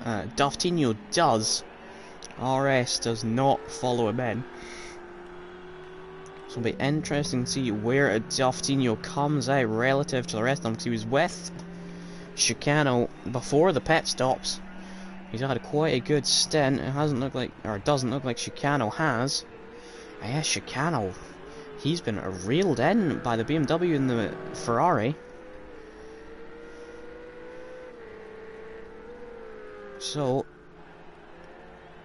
Doftinho does. RS does not follow him in. So it'll be interesting to see where Doftinho comes out relative to the rest of them, because he was with Chicano before the pit stops. He's had quite a good stint. It hasn't looked like, or doesn't look like Chicano has. Yes, Chicano. He's been reeled in by the BMW and the Ferrari. So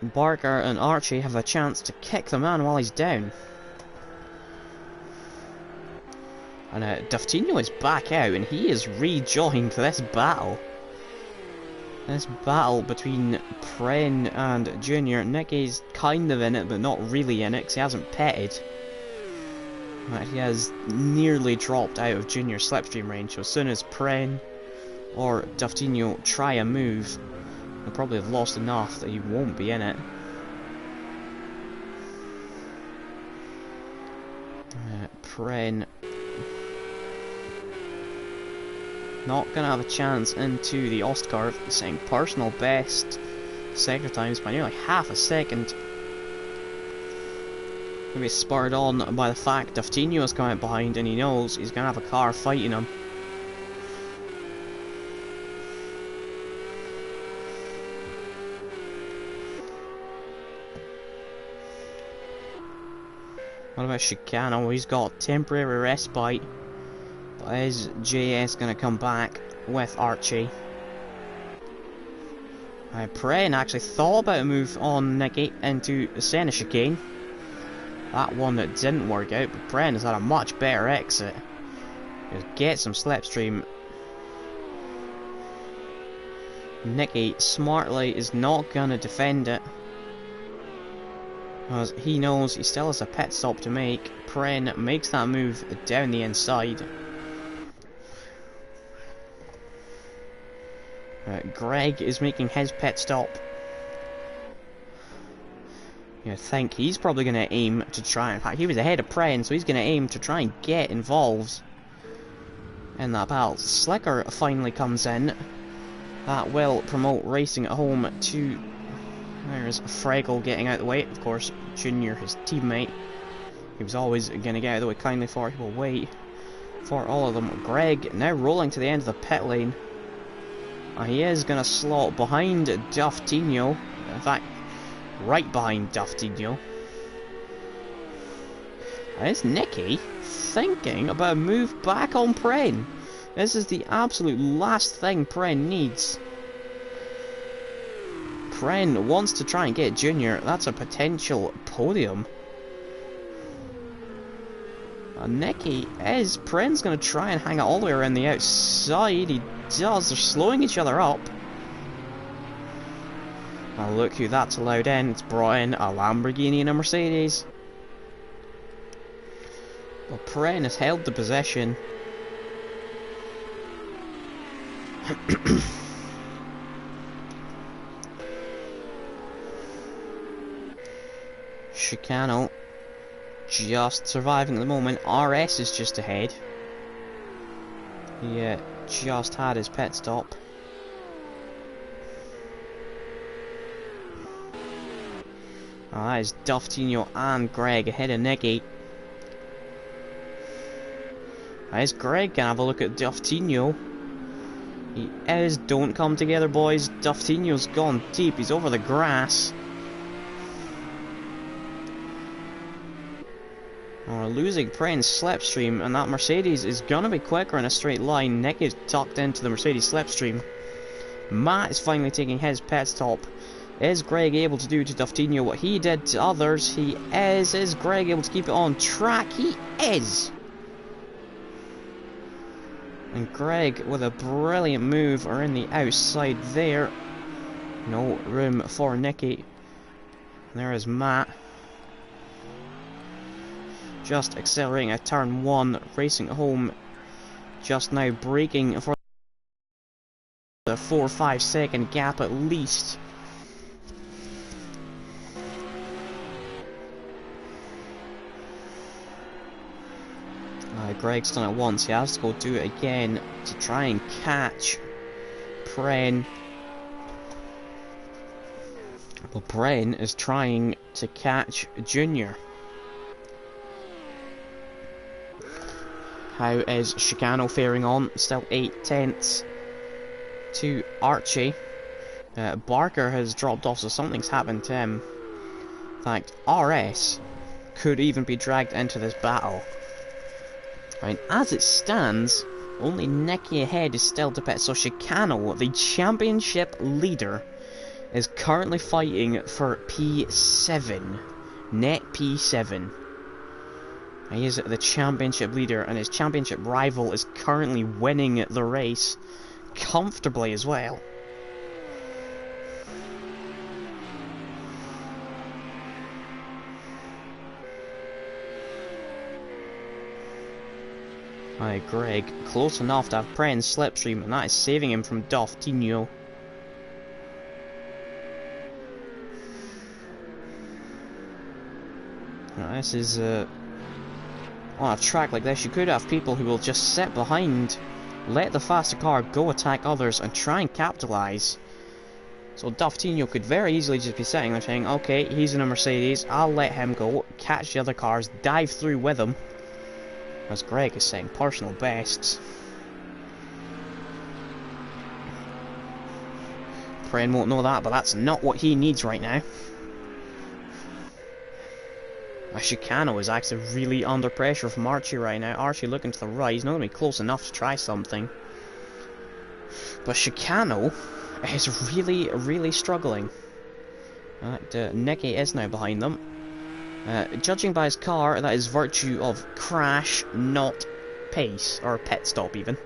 Barker and Archie have a chance to kick the man while he's down. And Duftino is back out, and he is rejoined this battle. This battle between Pren and Junior. Nicky's kind of in it, but not really in it, because he hasn't petted. But he has nearly dropped out of Junior's slipstream range, so as soon as Pren or Duftino try a move, he'll probably have lost enough that he won't be in it. Pren not gonna have a chance into the Ostcurve, saying personal best sector times by nearly half a second. Maybe spurred on by the fact Duftino is coming behind and he knows he's gonna have a car fighting him. What about Chicano? He's got temporary respite. But is JS going to come back with Archie? Pren actually thought about a move on Nicky into the Senna chicane. That one that didn't work out, but Pren has had a much better exit. He'll get some slipstream. Nicky smartly is not going to defend it, because he knows he still has a pit stop to make. Pren makes that move down the inside. Greg is making his pit stop. I think he's probably going to aim to try. In fact, he was ahead of Pren, so he's going to aim to try and get involved in that battle. Slicker finally comes in. That will promote racing at home to... There's Fraggle getting out of the way. Of course, Junior, his teammate. He was always going to get out of the way kindly for it. He will wait for all of them. Greg now rolling to the end of the pit lane. He is going to slot behind Duftino. In fact, right behind Duftino. And it's Nicky thinking about a move back on Pren. This is the absolute last thing Pren needs. Pren wants to try and get Junior. That's a potential podium. And Nicky is... Pren's going to try and hang it all the way around the outside. He does. They're slowing each other up. Oh, look who that's allowed in. It's brought in a Lamborghini and a Mercedes. Well, Pren has held the possession. Chicano just surviving at the moment. RS is just ahead. He just had his pit stop. Oh, that is Duftino and Greg ahead of Nicky. As Greg can have a look at Duftino. He is. Don't come together, boys. Duftino's gone deep. He's over the grass. We're losing Pren's slipstream, and that Mercedes is gonna be quicker in a straight line. Nick is tucked into the Mercedes slipstream. Matt is finally taking his pit stop. Is Greg able to do to Duftino what he did to others? He is. Is Greg able to keep it on track? He is. And Greg with a brilliant move are in the outside there. No room for Nicky. There is Matt. Just accelerating at turn 1, racing home. Just now braking for the 4 or 5 second gap at least. Greg's done it once, he has to go do it again to try and catch Pren. Well, Pren is trying to catch Junior. How is Chicano faring on? Still 8 tenths to Archie. Barker has dropped off, so something's happened to him. In fact, RS could even be dragged into this battle. Right, as it stands, only Nicky ahead is still to pit, so Chicano, the championship leader, is currently fighting for P7. Net P7. He is the championship leader, and his championship rival is currently winning the race comfortably as well. Greg, close enough to have Pren's slipstream, and that is saving him from Doftinho. Now, this is on a track like this, you could have people who will just sit behind, let the faster car go attack others, and try and capitalise. So Doftinho could very easily just be sitting there saying, okay, he's in a Mercedes, I'll let him go, catch the other cars, dive through with him. As Greg is setting personal bests. Pren won't know that, but that's not what he needs right now. Chicano is actually really under pressure from Archie right now. Archie looking to the right, he's not going to be close enough to try something. But Chicano is really struggling. Nicky is now behind them. Judging by his car, that is virtue of crash, not pace, or pit stop even.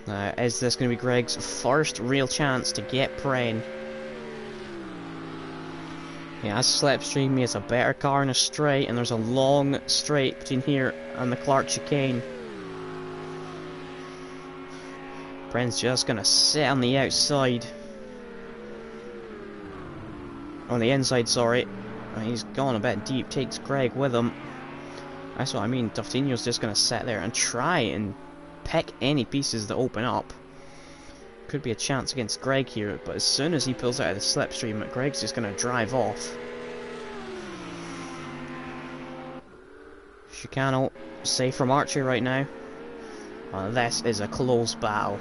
Now, is this going to be Greg's first real chance to get Pren? He has slipstream, he has a better car in a straight, and there's a long straight between here and the Clark chicane. Pren's just gonna sit on the outside. On the inside, sorry. He's gone a bit deep, takes Greg with him. That's what I mean, Doftinho's just gonna sit there and try and pick any pieces that open up. Could be a chance against Greg here, but as soon as he pulls out of the slipstream, Greg's just gonna drive off. Chicano, safe from Archie right now. This is a close battle.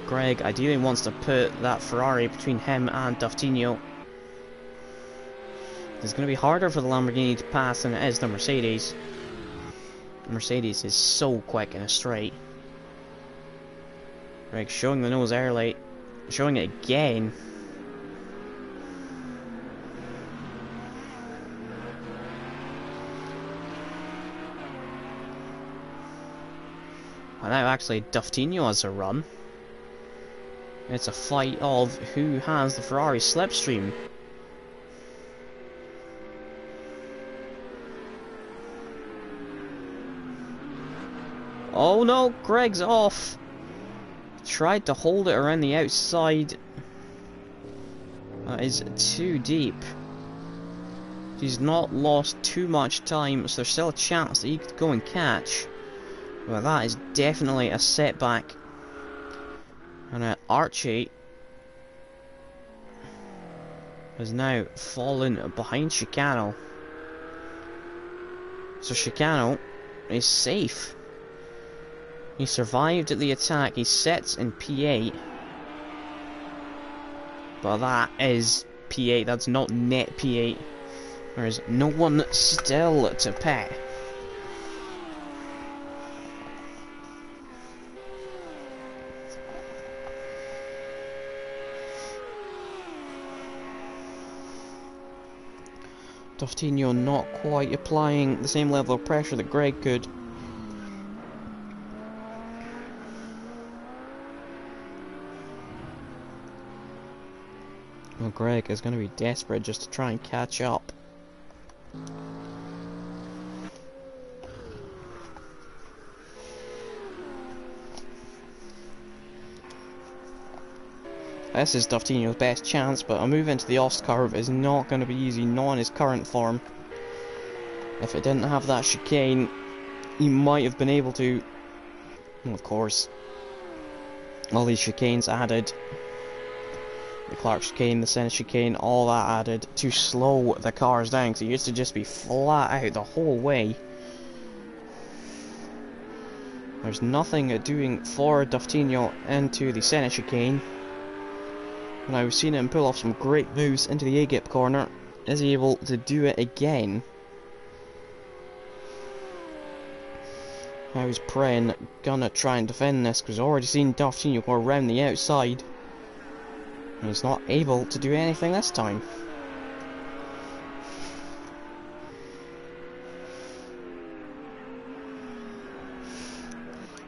Greg ideally wants to put that Ferrari between him and Doftinho. It's going to be harder for the Lamborghini to pass than it is the Mercedes. The Mercedes is so quick in a straight. Greg showing the nose early, showing it again. And now actually Doftinho has a run. It's a fight of who has the Ferrari slipstream. Oh no, Greg's off. Tried to hold it around the outside. That is too deep. He's not lost too much time, so there's still a chance that he could go and catch. But that is definitely a setback. And Archie has now fallen behind Chicano. So Chicano is safe. He survived the attack. He sits in P8. But that is P8. That's not net P8. There is no one still to pay. Doftinho not quite applying the same level of pressure that Greg could. Well, Greg is going to be desperate just to try and catch up. This is Doftinho's best chance, but a move into the off curve is not going to be easy, not in his current form. If it didn't have that chicane, he might have been able to. Well, of course, all these chicanes added. The Clark chicane, the Senna chicane, all that added to slow the cars down, because it used to just be flat out the whole way. There's nothing doing for Doftinho into the Senna chicane. And I've seen him pull off some great moves into the A-gap corner. Is he able to do it again? How's Pren gonna try and defend this? Because I've already seen Doftinho go around the outside. And he's not able to do anything this time.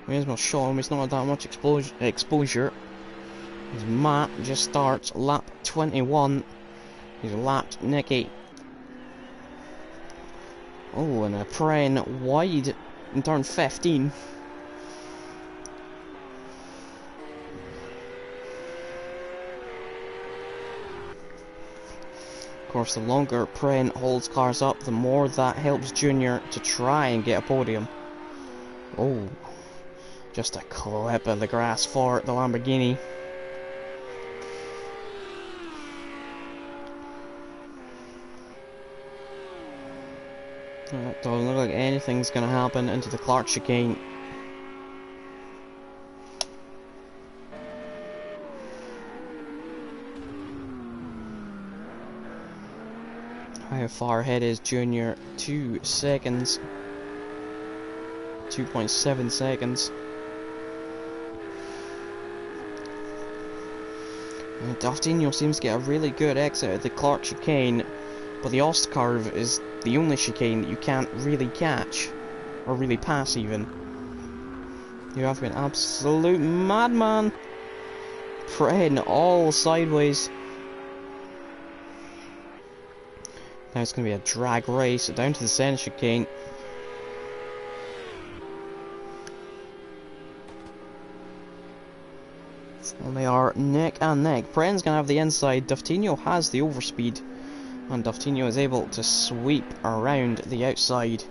May as well show him he's not that much exposure. His Matt just starts lap 21. He's lapped Nicky. Oh, and a Pren wide in turn 15. Of course, the longer Pren holds cars up, the more that helps Junior to try and get a podium. Oh, just a clip of the grass for the Lamborghini. It doesn't look like anything's going to happen into the Clark chicane. How far ahead is Junior? 2 seconds. 2.7 seconds. And Doftinho seems to get a really good exit at the Clark chicane, but the Ost curve is the only chicane that you can't really catch, or really pass even. You have to be an absolute madman. Pren all sideways. Now it's going to be a drag race down to the center chicane. And they are neck and neck. Pren's going to have the inside. Doftinho has the overspeed. And Doftinho is able to sweep around the outside.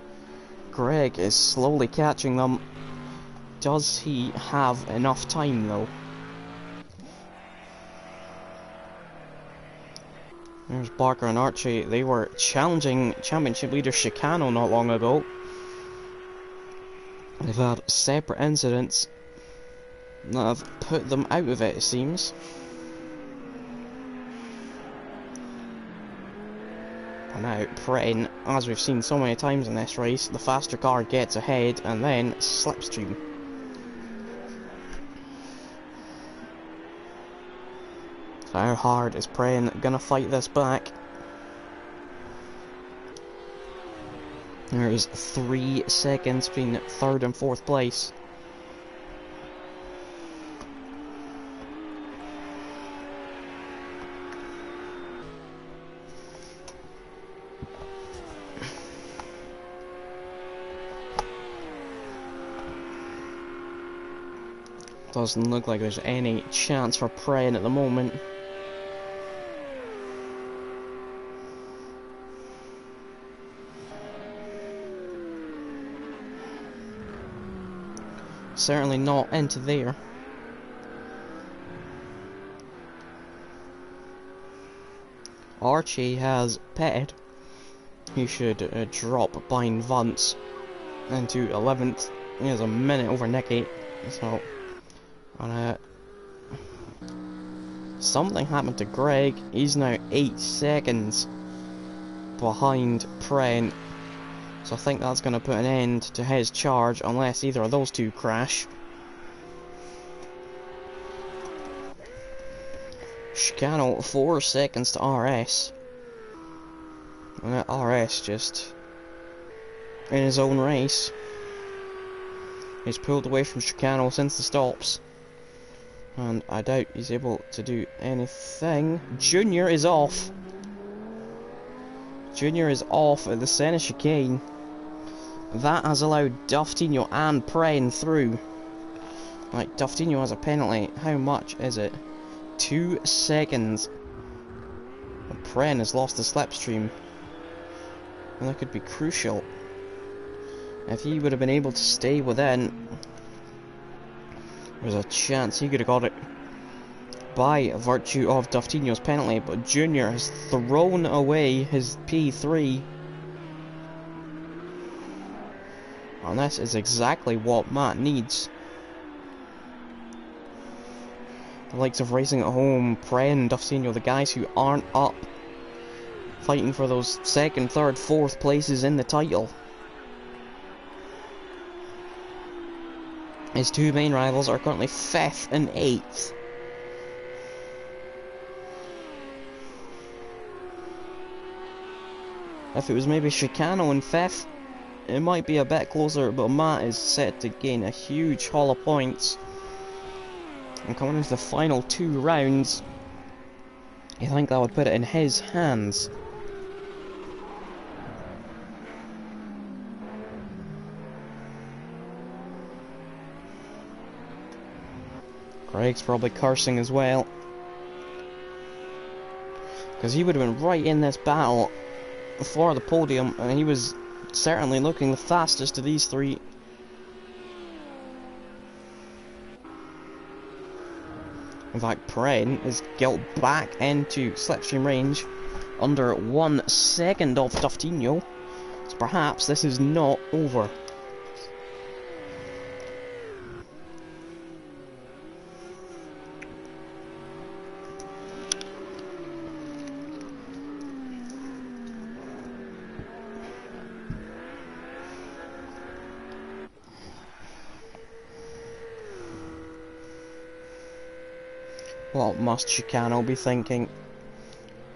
Greg is slowly catching them. Does he have enough time though? There's Barker and Archie. They were challenging championship leader Chicano not long ago. They've had separate incidents that have put them out of it, it seems. And now Pren, as we've seen so many times in this race, the faster car gets ahead and then slipstream. So how hard is Pren gonna fight this back? There is 3 seconds between 3rd and 4th place. Doesn't look like there's any chance for Pren at the moment. Certainly not into there. Archie has pitted. He should drop behind Vance into 11th. He has a minute over Nicky. So, something happened to Greg. He's now 8 seconds behind Pren. So I think that's going to put an end to his charge, unless either of those two crash. Chicano 4 seconds to RS. And RS just in his own race. He's pulled away from Chicano since the stops. And I doubt he's able to do anything. Junior is off. Junior is off at the center chicane. That has allowed Doftinho and Pren through. Like, Doftinho has a penalty. How much is it? 2 seconds. And Pren has lost the slipstream. And that could be crucial. If he would have been able to stay within, there's a chance he could have got it by virtue of Doftinho's penalty, but Junior has thrown away his P3. And this is exactly what Matt needs. The likes of Racing at Home, Pren, Doftinho, the guys who aren't up, fighting for those 2nd, 3rd, 4th places in the title. His two main rivals are currently 5th and 8th. If it was maybe Chicano in 5th, it might be a bit closer, but Matt is set to gain a huge haul of points. And coming into the final 2 rounds, I think that would put it in his hands. Craig's probably cursing as well, because he would have been right in this battle for the podium, and he was certainly looking the fastest of these 3. In fact, Pren is guilt back into slipstream range under 1 second of Duftinho, so perhaps this is not over. What must Chicano be thinking?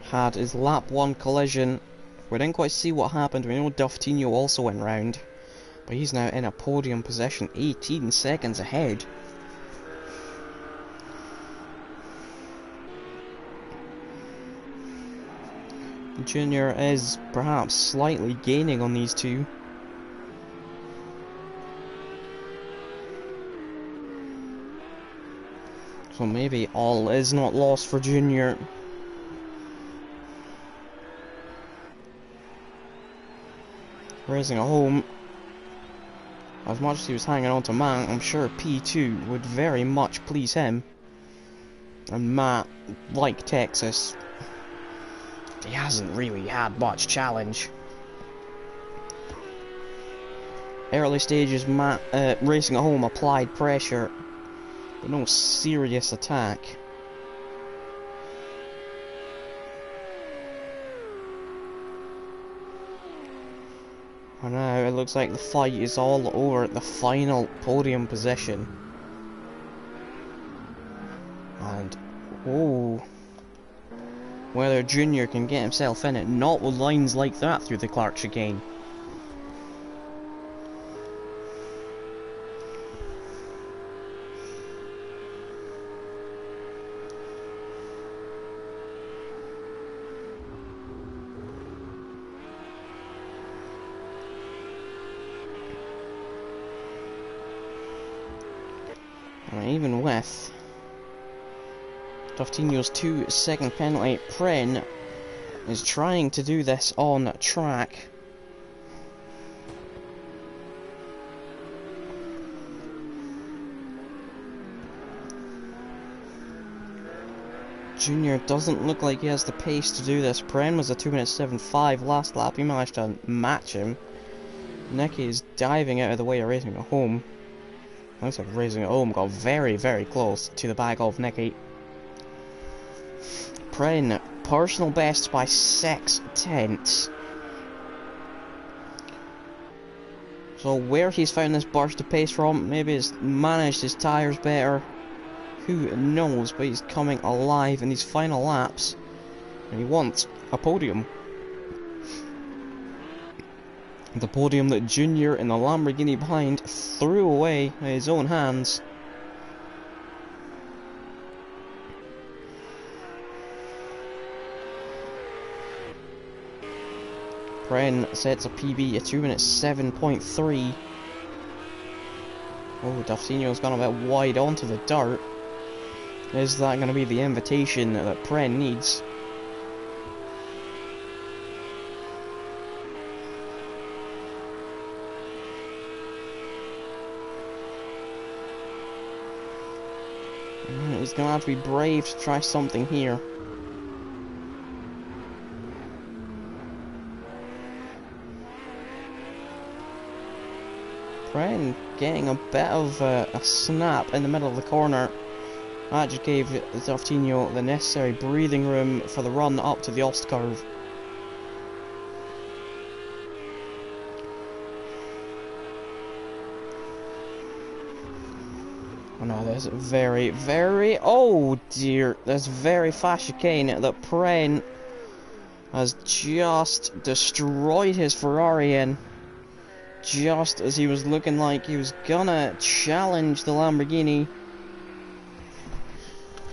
Had his lap 1 collision. We didn't quite see what happened. We know Duftinho also went round, but he's now in a podium position, 18 seconds ahead. Junior is perhaps slightly gaining on these 2. So maybe all is not lost for Junior. Raising a home. As much as he was hanging on to Matt, I'm sure P2 would very much please him. And Matt, like Texas, he hasn't really had much challenge. Early stages, Matt, racing at home applied pressure, but no serious attack. And now it looks like the fight is all over at the final podium position. And, oh, whether Junior can get himself in it, not with lines like that through the Clark chicane. And even with Duftinho's 2-second penalty, Pren is trying to do this on track. Junior doesn't look like he has the pace to do this. Pren was a 2:07.5 last lap. He managed to match him. Nicky is diving out of the way of racing at home. Looks like racing at home got very, very close to the back of Nicky. Pren, personal best by 6/10. So where he's found this burst of pace from, maybe he's managed his tyres better. Who knows, but he's coming alive in these final laps. And he wants a podium. The podium that Junior in the Lamborghini behind threw away in his own hands. Pren sets a PB, a 2:07.3. Oh, Duftinho's gone a bit wide onto the dirt. Is that going to be the invitation that Pren needs? He's going to have to be brave to try something here. Pren getting a bit of a snap in the middle of the corner. That just gave Duftinho the necessary breathing room for the run up to the Ost curve. Oh no, there's oh dear, there's very fast chicane that Pren has just destroyed his Ferrari in. Just as he was looking like he was gonna challenge the Lamborghini.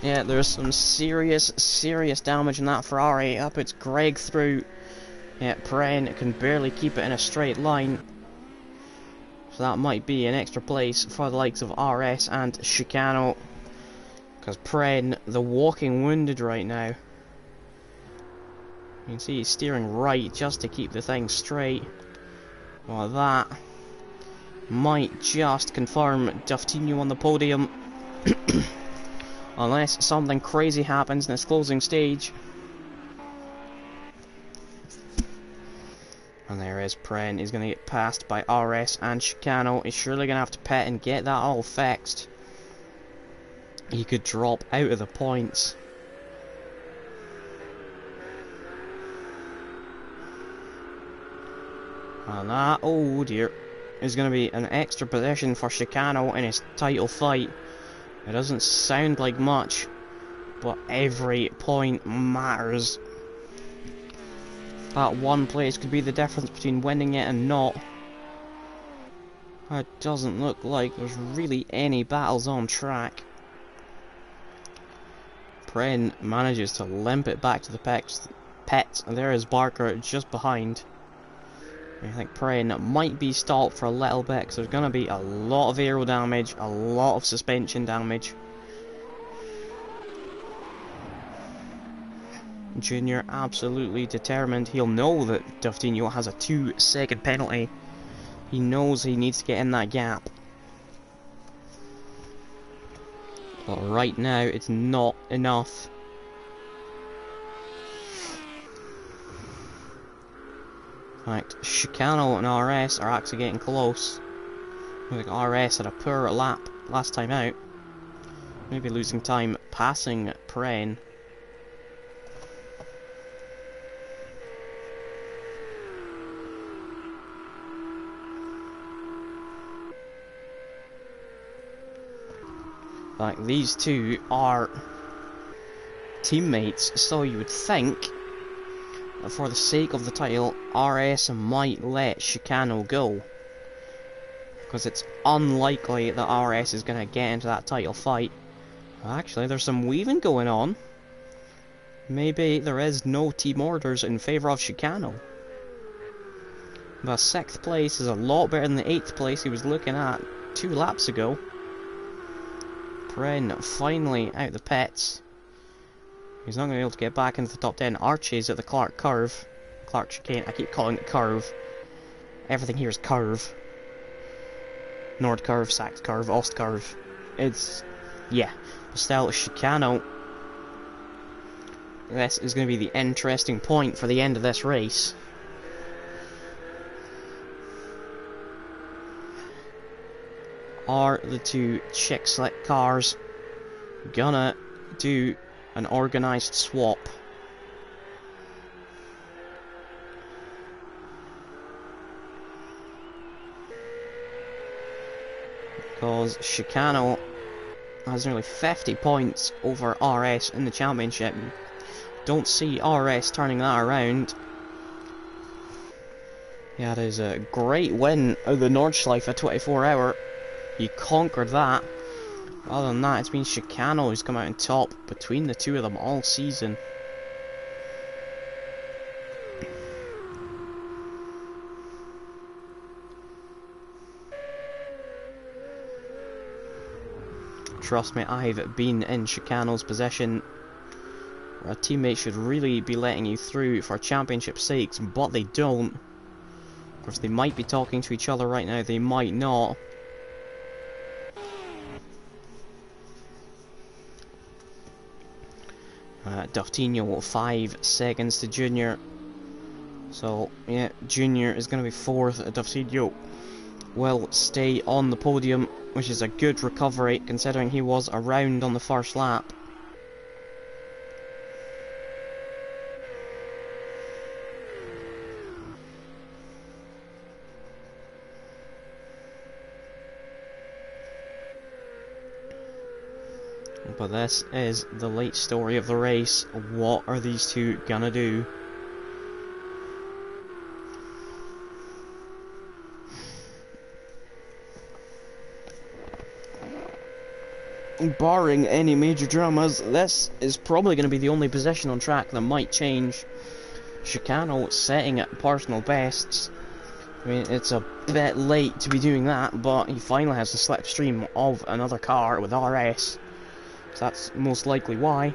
Yeah, there's some serious damage in that Ferrari. Up it's Greg through. Yeah, Pren can barely keep it in a straight line. So that might be an extra place for the likes of RS and Chicano. Because Pren, the walking wounded right now. You can see he's steering right just to keep the thing straight. Well, that might just confirm Duftinho on the podium. Unless something crazy happens in this closing stage. And there is Pren. He's going to get passed by RS and Chicano. He's surely going to have to pit and get that all fixed. He could drop out of the points. And that, oh dear, is going to be an extra position for Chicano in his title fight. It doesn't sound like much, but every point matters. That one place could be the difference between winning it and not. It doesn't look like there's really any battles on track. Pren manages to limp it back to the pit, and there is Barker just behind. I think Pren might be stopped for a little bit because there's going to be a lot of aero damage, a lot of suspension damage. Junior absolutely determined. He'll know that Duftinho has a 2-second penalty. He knows he needs to get in that gap. But right now it's not enough. In fact, Chicano and RS are actually getting close. I think RS had a poor lap last time out. Maybe losing time passing Pren. Like, these two are teammates, so you would think that for the sake of the title, RS might let Chicano go. Because it's unlikely that RS is going to get into that title fight. Well, actually, there's some weaving going on. Maybe there is no team orders in favour of Chicano. But 6th place is a lot better than the 8th place he was looking at 2 laps ago. Pren finally out the pits. He's not going to be able to get back into the top 10. Archie's at the Clark curve. Clark chicane. I keep calling it curve. Everything here is curve. Nord curve, Sax curve, Ost curve. It's, yeah. But still, Chicano. This is going to be the interesting point for the end of this race. Are the two chick slick cars gonna do an organised swap? Because Chicano has nearly 50 points over RS in the championship. Don't see RS turning that around. Yeah, there's a great win of the Nordschleife 24-hour. He conquered that. Other than that, it's been Chicano who's come out on top between the two of them all season. Trust me, I've been in Chicano's position, where a teammate should really be letting you through for championship sakes, but they don't. Of course, they might be talking to each other right now, they might not. Duftinho 5 seconds to Junior. So, yeah, Junior is going to be 4th. Duftinho will stay on the podium, which is a good recovery considering he was around on the first lap. But this is the late story of the race. What are these two gonna do? Barring any major dramas, this is probably going to be the only position on track that might change. Chicano setting at personal bests. I mean, it's a bit late to be doing that, but he finally has the slipstream of another car with RS. So that's most likely why.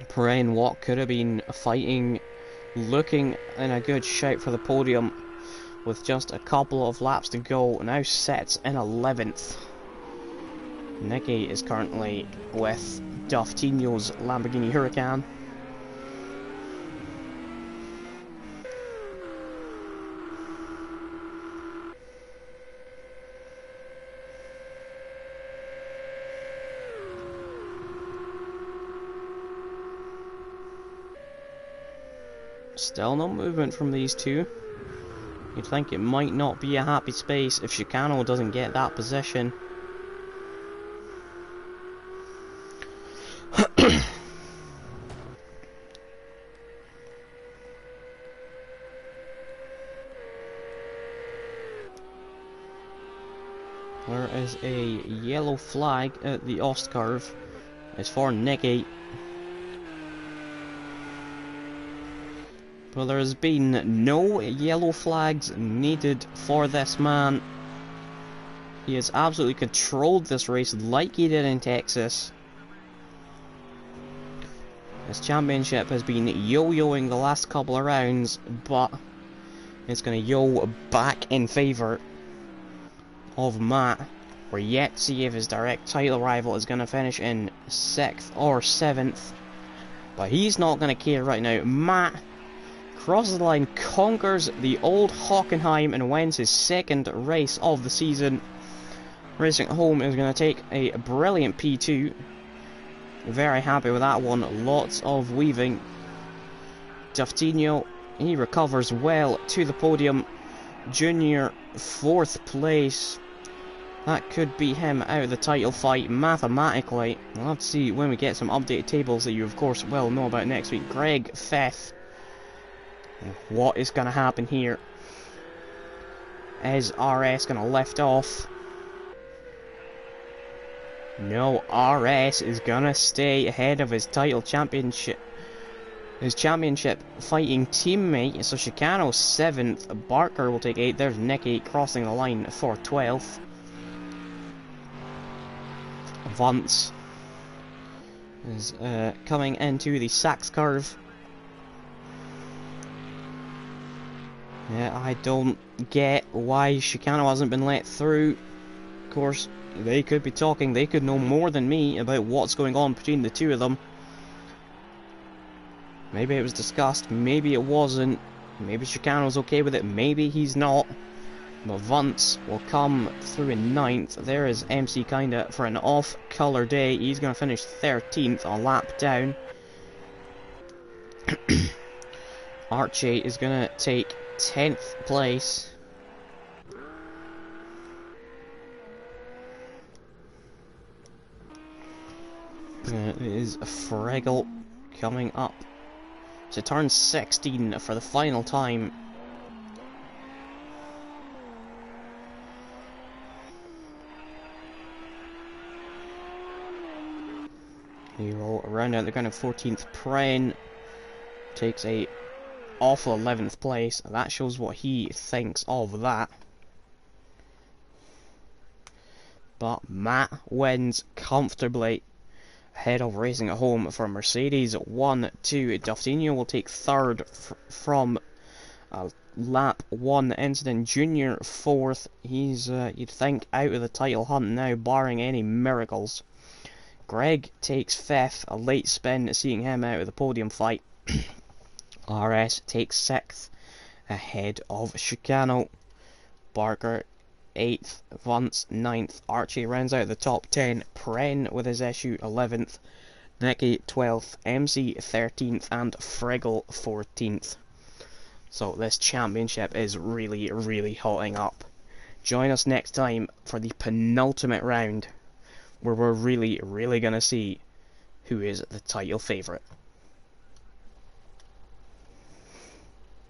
Perrin, what could have been fighting, looking in a good shout for the podium with just a couple of laps to go, now sits in 11th. Nicky is currently with Duftino's Lamborghini Huracan. Still no movement from these two. You'd think it might not be a happy space if Chicano doesn't get that position. There is a yellow flag at the Ost curve. It's for Nicky. Well, there has been no yellow flags needed for this man. He has absolutely controlled this race like he did in Texas. His championship has been yo-yoing the last couple of rounds, but it's going to yo back in favour of Matt. We're yet to see if his direct title rival is going to finish in 6th or 7th, but he's not going to care right now. Matt crosses the line, conquers the old Hockenheim, and wins his 2nd race of the season. Racing at Home is going to take a brilliant P2. Very happy with that one. Lots of weaving. Duftino, he recovers well to the podium. Junior, 4th place. That could be him out of the title fight mathematically. We'll have to see when we get some updated tables that you of course will know about next week. Greg, 5th. What is going to happen here? Is RS going to lift off? No, RS is going to stay ahead of his title championship. His championship fighting teammate. So Chicano 7th. Barker will take 8th. There's Nicky crossing the line for 12th. Vance is coming into the Sachs curve. Yeah, I don't get why Chicano hasn't been let through. Of course, they could be talking, they could know more than me about what's going on between the two of them. Maybe it was discussed, maybe it wasn't. Maybe Chicano's okay with it, maybe he's not. But Vance will come through in 9th. There is MC Kinda for an off-colour day. He's going to finish 13th, a lap down. Archie is going to take 10th place. It is Friggle coming up to turn 16 for the final time. He will round out the kind of 14th. Pren takes a awful 11th place. That shows what he thinks of that. But Matt wins comfortably ahead of Racing at Home for Mercedes 1-2. Duftino will take 3rd from lap 1 incident. Junior 4th. He's, you'd think, out of the title hunt now, barring any miracles. Greg takes 5th, a late spin seeing him out of the podium fight. RS takes 6th, ahead of Chicano. Barker 8th, Vance 9th. Archie rounds out the top 10. Pren with his issue 11th. Neki 12th, MC 13th, and Friggle 14th. So this championship is really, really hotting up. Join us next time for the penultimate round, where we're really, really gonna see who is the title favourite.